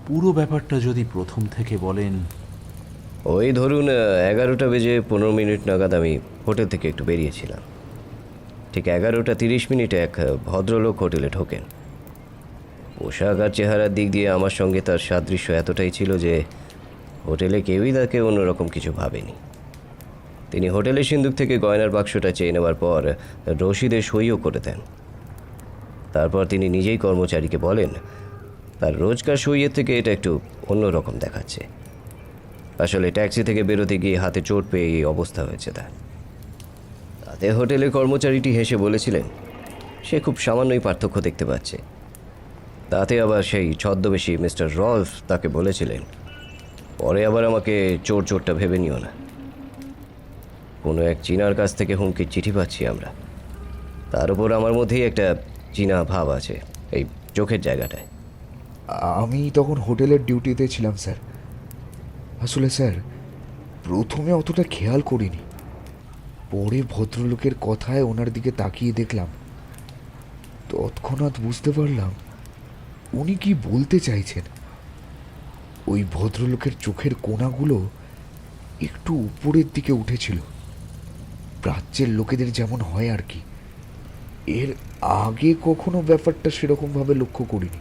পুরো ব্যাপারটা যদি প্রথম থেকে বলেন। ওই ধরুন 11টা বেজে 15 মিনিট নাগাদ আমি হোটেল থেকে একটু বেরিয়েছিলাম। ঠিক 11টা 30 মিনিটে এক ভদ্রলোক হোটেলে ঢোকেন। পোশাক আর চেহারার দিক দিয়ে আমার সঙ্গে তার সাদৃশ্য এতটাই ছিল যে হোটেলে কেউই তাকে অন্যরকম কিছু ভাবেনি। তিনি হোটেলের সিন্দুক থেকে গয়নার বাক্সটা চেয়ে নেওয়ার পর রসিদে সইও করে দেন। তারপর তিনি নিজেই কর্মচারীকে বলেন তার রোজকার সইয়ের থেকে এটা একটু অন্যরকম দেখাচ্ছে। আসলে ট্যাক্সি থেকে বেরোতে গিয়ে হাতে চোট পেয়ে এই অবস্থা হয়েছে তার। তাতে হোটেলের কর্মচারীটি হেসে বলেছিলেন সে খুব সামান্যই পার্থক্য দেখতে পাচ্ছে। তাতে আবার সেই ছদ্মবেশী মিস্টার রলফ তাকে বলেছিলেন, পরে আবার আমাকে চোরটা ভেবে নিও না। কোনো এক চীনার কাছ থেকে হুমকির চিঠি পাচ্ছি আমরা। তার উপর আমার মধ্যেই একটা চীনা ভাব আছে এই চোখের জায়গাটায়। আমি তখন হোটেলের ডিউটিতে ছিলাম স্যার। আসলে স্যার প্রথমে অতটা খেয়াল করিনি, পরে ভদ্রলোকের কথায় ওনার দিকে তাকিয়ে দেখলাম, তৎক্ষণাৎ বুঝতে পারলাম উনি কি বলতে চাইছেন। ওই ভদ্রলোকের চোখের কোণাগুলো একটু উপরের দিকে উঠেছিল, প্রাচ্যের লোকেদের যেমন হয় আর কি। এর আগে কখনো ব্যাপারটা সেরকমভাবে লক্ষ্য করিনি।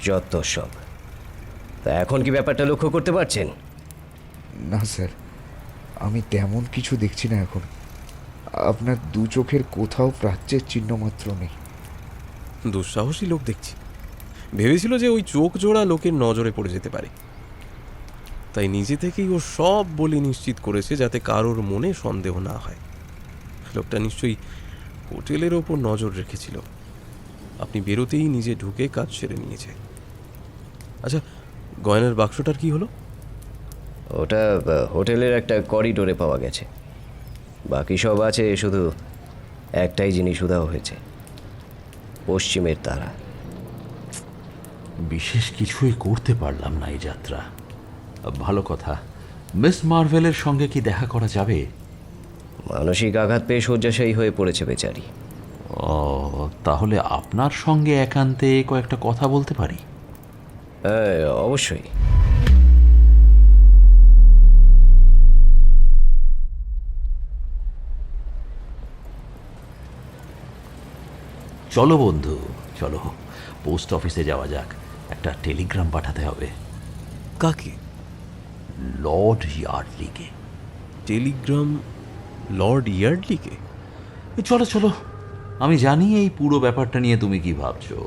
যত সব। তা এখন কি ব্যাপারটা লক্ষ্য করতে পারছেন? না স্যার, আমি তেমন কিছু দেখছি না এখন। আপনার দু চোখের কোথাও প্রাচ্যের চিহ্ন মাত্র নেই। দুঃসাহসী লোক দেখছি। ভেবেছিল যে ওই চোখ জোড়া লোকের নজরে পড়ে যেতে পারে, তাই নিজে থেকেই ও সব বলে নিশ্চিত করেছে যাতে কারোর মনে সন্দেহ না হয়। লোকটা নিশ্চয়ই হোটেলের ওপর নজর রেখেছিল। আপনি বেরোতেই নিজে ঢুকে কাজ সেরে নিয়েছে। আচ্ছা, গয়নার বাক্সটার কি হলো? ওটা হোটেলের একটা করিডোরে পাওয়া গেছে। বাকি সব আছে, শুধু একটাই জিনিস উধাও হয়েছে, পশ্চিমের তারা। বিশেষ কিছুই করতে পারলাম না এই যাত্রা। ভালো কথা, মিস মার্ভেলের সঙ্গে কি দেখা করা যাবে? মানসিক আঘাত পেয়ে শয্যাশায়ী হয়ে পড়েছে বেচারি। ও, তাহলে আপনার সঙ্গে একান্তে কয়েকটা কথা বলতে পারি? হ্যাঁ, অবশ্যই। চলো বন্ধু, চলো পোস্ট অফিসে যাওয়া যাক। একটা টেলিগ্রাম পাঠাতে হবে। কাকে? লর্ড ইয়ার্ডলিকে। টেলিগ্রাম লর্ড ইয়ার্ডলিকে? চলো চলো, আমি জানি এই পুরো ব্যাপারটা নিয়ে তুমি কি ভাবছো।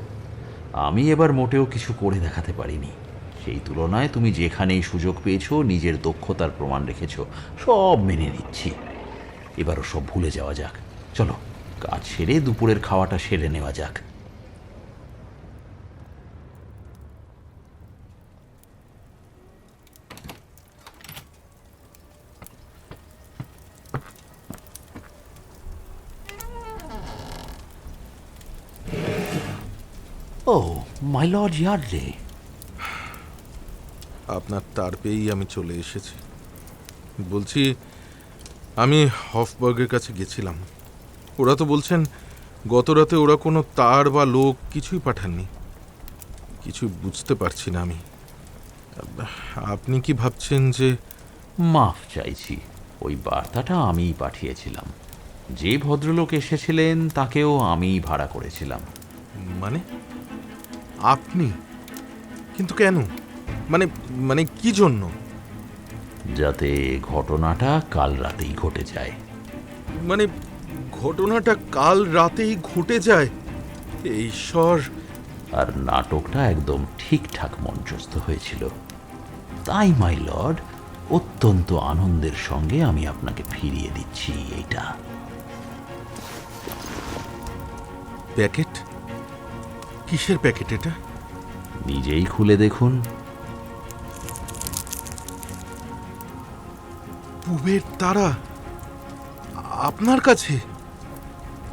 আমি এবার মোটেও কিছু করে দেখাতে পারিনি। সেই তুলনায় তুমি যেখানেই সুযোগ পেয়েছো নিজের দক্ষতার প্রমাণ রেখেছো, সব মেনে নিচ্ছি। এবারও সব ভুলে যাওয়া যাক। চলো, কাজ সেরে দুপুরের খাওয়াটা সেরে নেওয়া যাক। ও মাই লর্ড ইয়ার্ডলি, আপনার তার পেয়েই আমি চলে এসেছি। বলছি, আমি হফবার্গের কাছে গেছিলাম। ওরা তো বলছেন গত রাতে ওরা কোনো তার বা লোক কিছুই পাঠাননি। কিছু বুঝতে পারছি না আমি। আপনি কি ভাবছেন যে? মাফ চাইছি, ওই বার্তাটা আমিই পাঠিয়েছিলাম। যে ভদ্রলোক এসেছিলেন তাকেও আমিই ভাড়া করেছিলাম। মানে আপনি? কিন্তু কেন? মানে মানে কি জন্য? যাতে ঘটনাটা কাল রাতেই ঘটে যায়। মানে ঘটনাটা কাল রাতেই ঘটে যায়? ঈশ্বর! আর নাটকটা একদম ঠিকঠাক মঞ্চস্থ হয়েছিল। তাই মাই লর্ড, অত্যন্ত আনন্দের সঙ্গে আমি আপনাকে ফিরিয়ে দিচ্ছি এইটা। প্যাকেট? কিসের প্যাকেট এটা? নিজেই খুলে দেখুন। পুবের তারা আপনার কাছে?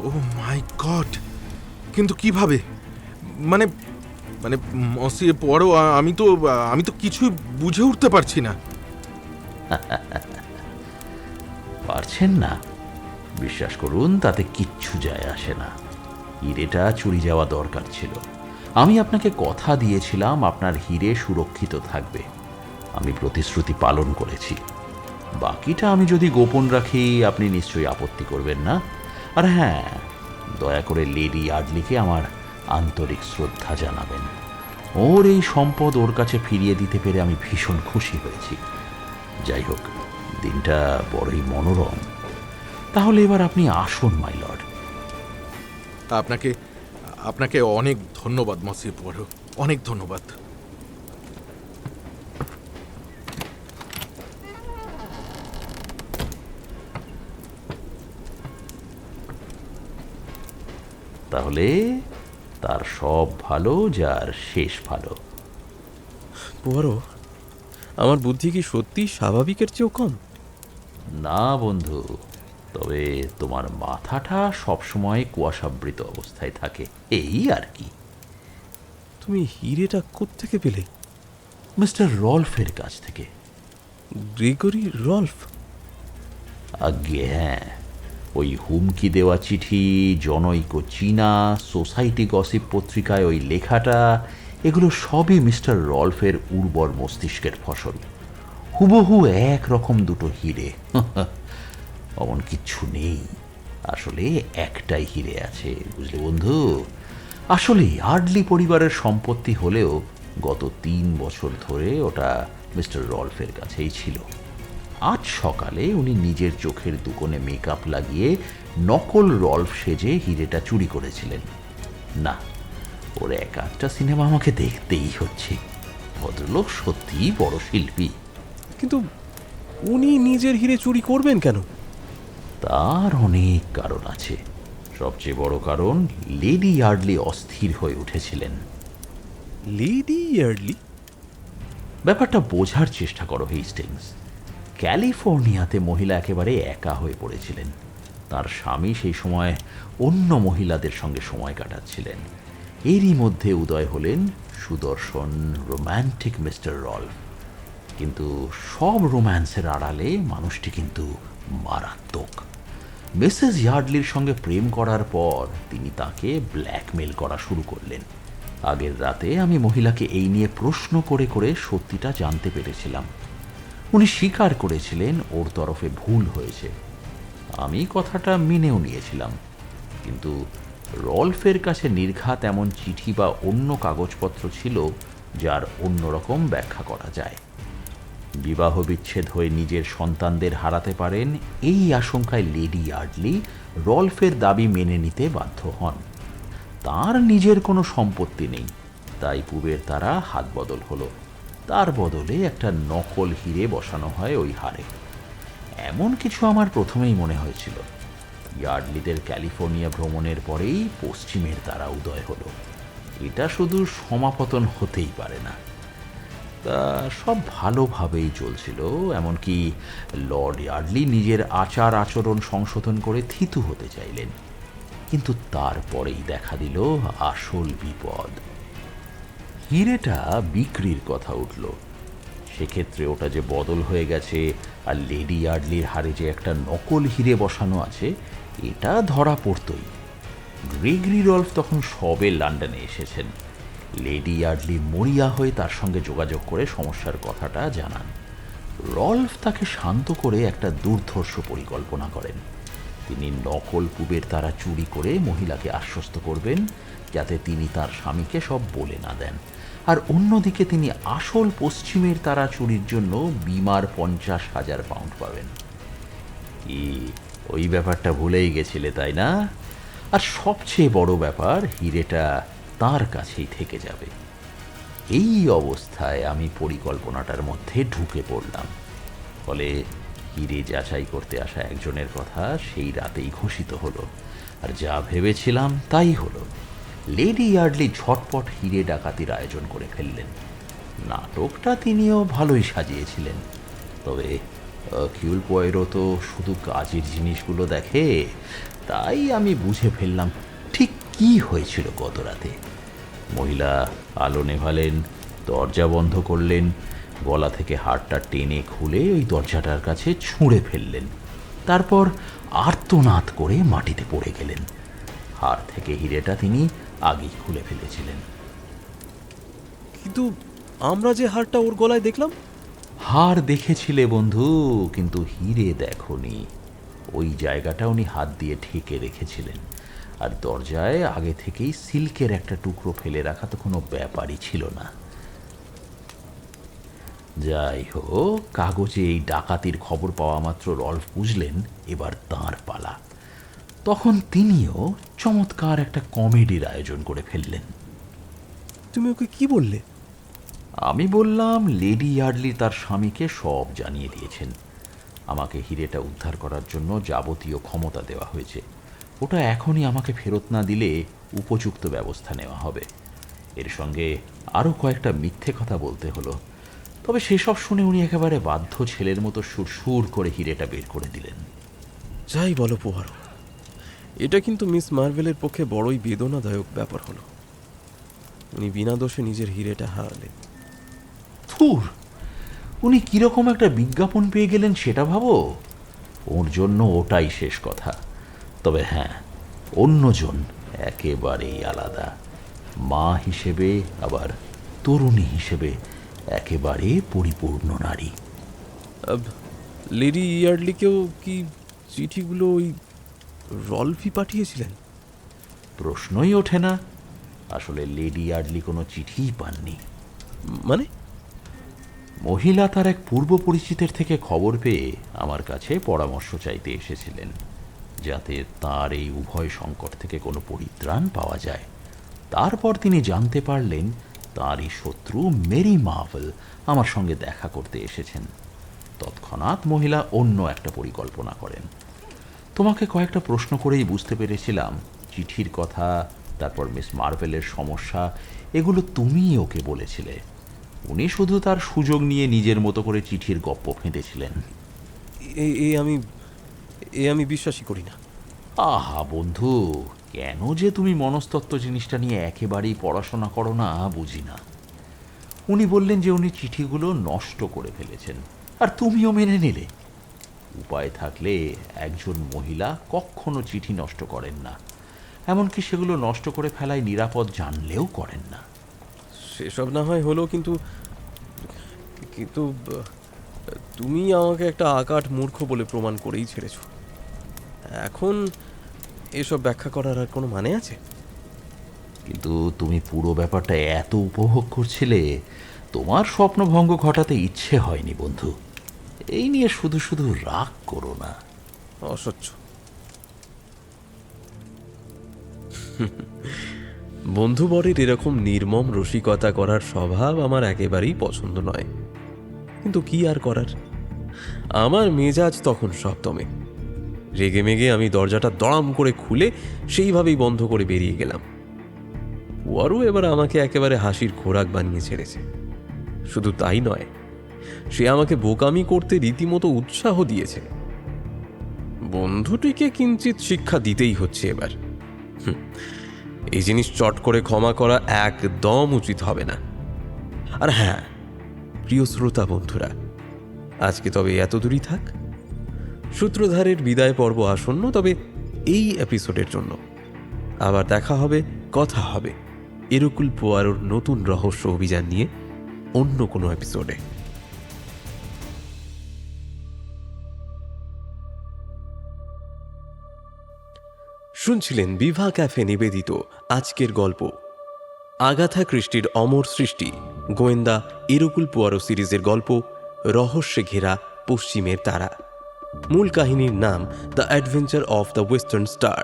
ও মাই গড! কিন্তু কিভাবে? মানে মানে মসিয়ে পড়ো, আমি তো কিছুই বুঝে উঠতে পারছি না। পারছেন না? বিশ্বাস করুন, তাতে কিচ্ছু যায় আসে না। হিরেটা চুরি যাওয়া দরকার ছিল। আমি আপনাকে কথা দিয়েছিলাম আপনার হিরে সুরক্ষিত থাকবে। আমি প্রতিশ্রুতি পালন করেছি। বাকিটা আমি যদি গোপন রাখি আপনি নিশ্চয়ই আপত্তি করবেন না। আর হ্যাঁ, দয়া করে লেডি ইয়ার্ডলিকে আমার আন্তরিক শ্রদ্ধা জানাবেন। ওর এই সম্পদ ওর কাছে ফিরিয়ে দিতে পেরে আমি ভীষণ খুশি হয়েছি। যাই হোক, দিনটা বড়ই মনোরম। তাহলে এবার আপনি আসুন মাই লর্ড। আপনাকে আপনাকে অনেক ধন্যবাদ মসিয়ে পড়ো, অনেক ধন্যবাদ। তাহলে তার সব ভালো যার শেষ ভালো। পোয়ারো, আমার বুদ্ধি কি সত্যি স্বাভাবিকের চেয়েও কম? না বন্ধু, তবে তোমার মাথাটা সবসময় কুয়াশাবৃত অবস্থায় থাকে, এই আর কি। তুমি হিরেটা কোত্থেকে পেলে? মিস্টার রলফের কাছ থেকে। Gregory Rolf? আজ্ঞে হ্যাঁ, ওই হুমকি দেওয়া চিঠি, জনৈক চীনা, সোসাইটি গসিপ পত্রিকায় ওই লেখাটা, এগুলো সবই মিস্টার রলফের উর্বর মস্তিষ্কের ফসল। হুবহু একরকম দুটো হিরে। অমন কিচ্ছু নেই, আসলে একটাই হিরে আছে, বুঝলে বন্ধু। আসলে ইয়ার্ডলি পরিবারের সম্পত্তি হলেও গত 3 বছর ধরে ওটা মিস্টার রলফের কাছেই ছিল। আজ সকালে উনি নিজের চোখের দুকোণে মেকআপ লাগিয়ে নকল রল্ফ সেজে হিরেটা চুরি করেছিলেন। না, ওর এক একটা সিনেমা আমাকে দেখতেই হচ্ছে। ভদ্রলোক সত্যিই বড় শিল্পী। কিন্তু উনি নিজের হিরে চুরি করবেন কেন? তার অনেক কারণ আছে। সবচেয়ে বড় কারণ, লেডি ইয়ার্ডলি অস্থির হয়ে উঠেছিলেন। লেডি ইয়ার্ডলি? ব্যাপারটা বোঝার চেষ্টা করো হেস্টিংস। ক্যালিফোর্নিয়াতে মহিলা একেবারে একা হয়ে পড়েছিলেন। তার স্বামী সেই সময় অন্য মহিলাদের সঙ্গে সময় কাটাচ্ছিলেন। এরই মধ্যে উদয় হলেন সুদর্শন রোম্যান্টিক মিস্টার রল্ফ। কিন্তু সব রোম্যান্সের আড়ালে মানুষটি কিন্তু মারাত্মক। মিসেস ইয়ার্ডলির সঙ্গে প্রেম করার পর তিনি তাকে ব্ল্যাকমেল করা শুরু করলেন। আগের রাতে আমি মহিলাকে এই নিয়ে প্রশ্ন করে করে সত্যিটা জানতে পেরেছিলাম। উনি স্বীকার করেছিলেন ওর তরফে ভুল হয়েছে। আমি কথাটা মেনেও নিয়েছিলাম। কিন্তু রল্ফের কাছে নির্ঘাত এমন চিঠি বা অন্য কাগজপত্র ছিল যার অন্যরকম ব্যাখ্যা করা যায়। বিবাহ বিচ্ছেদ হয়ে নিজের সন্তানদের হারাতে পারেন, এই আশঙ্কায় লেডি ইয়ার্ডলি রল্ফের দাবি মেনে নিতে বাধ্য হন। তার নিজের কোনো সম্পত্তি নেই, তাই পুবের তারা হাত বদল হলো। তার বদলে একটা নকল হিরে বসানো হয় ওই হারে। এমন কিছু আমার প্রথমেই মনে হয়েছিল। ইয়ার্ডলিদের ক্যালিফোর্নিয়া ভ্রমণের পরেই পশ্চিমের তারা উদয় হলো। এটা শুধু সমাপতন হতেই পারে না। তা সব ভালোভাবেই চলছিল, এমনকি লর্ড ইয়ার্ডলি নিজের আচার আচরণ সংশোধন করে থিতু হতে চাইলেন। কিন্তু তারপরেই দেখা দিল আসল বিপদ। হিরেটা বিক্রির কথা উঠল। সেক্ষেত্রে ওটা যে বদল হয়ে গেছে আর লেডি ইয়ার্ডলির হারে যে একটা নকল হিরে বসানো আছে, এটা ধরা পড়তই। গ্রেগরি রল্ফ তখন সবে লন্ডনে এসেছেন। লেডি ইয়ার্ডলি মরিয়া হয়ে তার সঙ্গে যোগাযোগ করে সমস্যার কথাটা জানান। রল্ফ তাকে শান্ত করে একটা দুর্ধর্ষ পরিকল্পনা করেন। তিনি নকল পুবের তারা চুরি করে মহিলাকে আশ্বস্ত করবেন যাতে তিনি তার স্বামীকে সব বলে না দেন, আর অন্যদিকে তিনি আসল পশ্চিমের তারা চুরির জন্য বিমার 50,000 পাউন্ড পাবেন। কি ওই ব্যাপারটা ভুলেই গেছিলে, তাই না? আর সবচেয়ে বড় ব্যাপার, হিরেটা তার কাছেই থেকে যাবে। এই অবস্থায় আমি পরিকল্পনাটার মধ্যে ঢুকে পড়লাম। ফলে হিরে যাচাই করতে আসা একজনের কথা সেই রাতেই ঘোষিত হলো, আর যা ভেবেছিলাম তাই হলো। লেডি ইয়ার্ডলি ঝটপট হিরে ডাকাতির আয়োজন করে ফেললেন। নাটকটা তিনিও ভালোই সাজিয়েছিলেন। তবে কিউল পয়েরো তো শুধু কাজের জিনিসগুলো দেখে, তাই আমি বুঝে ফেললাম ঠিক কি হয়েছিল গত রাতে। মহিলা আলো নেভালেন, দরজা বন্ধ করলেন, গলা থেকে হাড়টা টেনে খুলে ওই দরজাটার কাছে ছুঁড়ে ফেললেন। তারপর আর্তনাদ করে মাটিতে পড়ে গেলেন। হাড় থেকে হিরেটা তিনি আগেই খুলে ফেলেছিলেন। কিন্তু আমরা যে হারটা ওর গলায় দেখলাম? হাড় দেখেছিলে বন্ধু, কিন্তু হিরে দেখনি। ওই জায়গাটা উনি হাত দিয়ে ঢেকে রেখেছিলেন, আর দরজায় আগে থেকেই সিল্কের একটা টুকরো ফেলে রাখা তো কোনো ব্যাপারই ছিল না। যাই হোক, কাগজে এই ডাকাতির খবর পাওয়া মাত্র রল্ফ বুঝলেন এবার তাঁর পালা। তখন তিনিও চমৎকার একটা কমেডির আয়োজন করে ফেললেন। তুমি ওকে কি বললে? আমি বললাম লেডি ইয়ার্ডলি তার স্বামীকে সব জানিয়ে দিয়েছেন। আমাকে হিরেটা উদ্ধার করার জন্য যাবতীয় ক্ষমতা দেওয়া হয়েছে। ওটা এখনই আমাকে ফেরত না দিলে উপযুক্ত ব্যবস্থা নেওয়া হবে। এর সঙ্গে আরও কয়েকটা মিথ্যে কথা বলতে হলো। তবে সেসব শুনে উনি একেবারে বাধ্য ছেলের মতো সুর করে হিরেটা বের করে দিলেন। যাই বলো পোয়ারো, এটা কিন্তু মিস মার্ভেলের পক্ষে বড়ই বেদনাদায়ক ব্যাপার হলো। উনি বিনা দোষে নিজের হিরেটা হারালেন। থুর, উনি কিরকম একটা বিজ্ঞাপন পেয়ে গেলেন সেটা ভাবো। ওর জন্য ওটাই শেষ কথা। তবে হ্যাঁ, অন্যজন একেবারেই আলাদা। মা হিসেবে, আবার তরুণী হিসেবে একেবারে পরিপূর্ণ নারী। লেডি ইয়ার্ডলিকেও কি চিঠিগুলো ওই রল্ফই পাঠিয়েছিলেন? প্রশ্নই ওঠে না। আসলে লেডি ইয়ার্ডলি কোনো চিঠিই পাননি। মানে? মহিলা তার এক পূর্ব পরিচিতের থেকে খবর পেয়ে আমার কাছে পরামর্শ চাইতে এসেছিলেন, যাতে তার এই উভয় সংকট থেকে কোনো পরিত্রাণ পাওয়া যায়। তারপর তিনি জানতে পারলেন তাঁরই শত্রু মেরি মার্ভেল আমার সঙ্গে দেখা করতে এসেছেন। তৎক্ষণাৎ মহিলা অন্য একটা পরিকল্পনা করেন। তোমাকে কয়েকটা প্রশ্ন করেই বুঝতে পেরেছিলাম চিঠির কথা, তারপর মিস মার্ভেলের সমস্যা, এগুলো তুমিই ওকে বলেছিলে। উনি শুধু তার সুযোগ নিয়ে নিজের মতো করে চিঠির গপ্প ফেঁদেছিলেন। আমি বিশ্বাসই করি না। আহা বন্ধু, কেন যে তুমি মনস্তত্ত্ব জিনিসটা নিয়ে একেবারেই পড়াশোনা করো না বুঝি না। উনি বললেন যে উনি চিঠিগুলো নষ্ট করে ফেলেছেন, আর তুমিও মেনে নিলে। উপায় থাকলে একজন মহিলা কখনো চিঠি নষ্ট করেন না, এমনকি সেগুলো নষ্ট করে ফেলায় নিরাপদ জানলেও করেন না। সেসব না হয় হলো, কিন্তু কিন্তু তুমি আমাকে একটা আকাট মূর্খ বলে প্রমাণ করেই ছেড়েছ। এখন এসব ব্যাখ্যা করার আর কোনো মানে আছে? কিন্তু তুমি পুরো ব্যাপারটা এত উপভোগ করছিলে, তোমার স্বপ্নভঙ্গ ঘটাতে ইচ্ছে হয়নি বন্ধু। এই নিয়ে শুধু শুধু রাগ করো না। অসহ্য। বন্ধুবরের এরকম নির্মম রসিকতা করার স্বভাব আমার একেবারেই পছন্দ নয়, কিন্তু কি আর করার। আমার মেজাজ তখন সপ্তমে। রেগে মেগে আমি দরজাটা দড়াম করে খুলে সেইভাবেই বন্ধ করে বেরিয়ে গেলাম। পুয়ারও এবার আমাকে একেবারে হাসির খোরাক বানিয়ে ছেড়েছে। শুধু তাই নয়, সে আমাকে বোকামি করতে রীতিমতো উৎসাহ দিয়েছে। বন্ধুটিকে কিঞ্চিত শিক্ষা দিতেই হচ্ছে এবার। এই জিনিস চট করে ক্ষমা করা একদম উচিত হবে না। আর হ্যাঁ, প্রিয় শ্রোতা বন্ধুরা, আজকে তবে এত দূরই থাক। সূত্রধারের বিদায় পর্ব আসন্ন, তবে এই এপিসোডের জন্য। আবার দেখা হবে, কথা হবে এরকুল পোয়ারোর নতুন রহস্য অভিযান নিয়ে অন্য কোনো এপিসোডে। শুনছিলেন বিভা ক্যাফে নিবেদিত আজকের গল্প, আগাথা ক্রিস্টির অমর সৃষ্টি গোয়েন্দা এরকুল পোয়ারো সিরিজের গল্প রহস্যে ঘেরা পশ্চিমের তারা। মূল কাহিনীর নাম the adventure of the western star.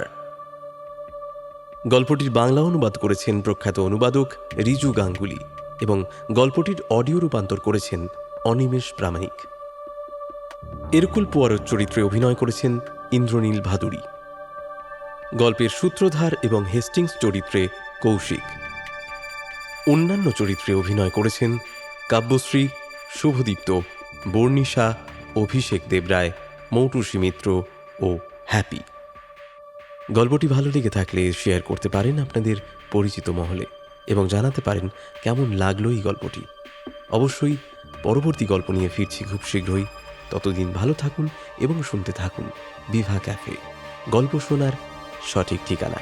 গল্পটির বাংলা অনুবাদ করেছেন প্রখ্যাত অনুবাদক রিজু গাঙ্গুলি এবং গল্পটির অডিও রূপান্তর করেছেন অনিমেষ প্রামাণিক। এরকুল পোয়ারোর চরিত্রে অভিনয় করেছেন ইন্দ্রনীল ভাদুরী। গল্পের সূত্রধার এবং হেস্টিংস চরিত্রে কৌশিক। অন্যান্য চরিত্রে অভিনয় করেছেন কাব্যশ্রী, শুভদীপ্ত, বর্ণিশা, অভিষেক দেবরায়, মৌটুসী মিত্র ও হ্যাপি। গল্পটি ভালো লেগে থাকলে শেয়ার করতে পারেন আপনাদের পরিচিত মহলে এবং জানাতে পারেন কেমন লাগলো এই গল্পটি। অবশ্যই পরবর্তী গল্প নিয়ে ফিরছি খুব শীঘ্রই। ততদিন ভালো থাকুন এবং শুনতে থাকুন বিভা ক্যাফে, গল্প শোনার সঠিক ঠিকানা।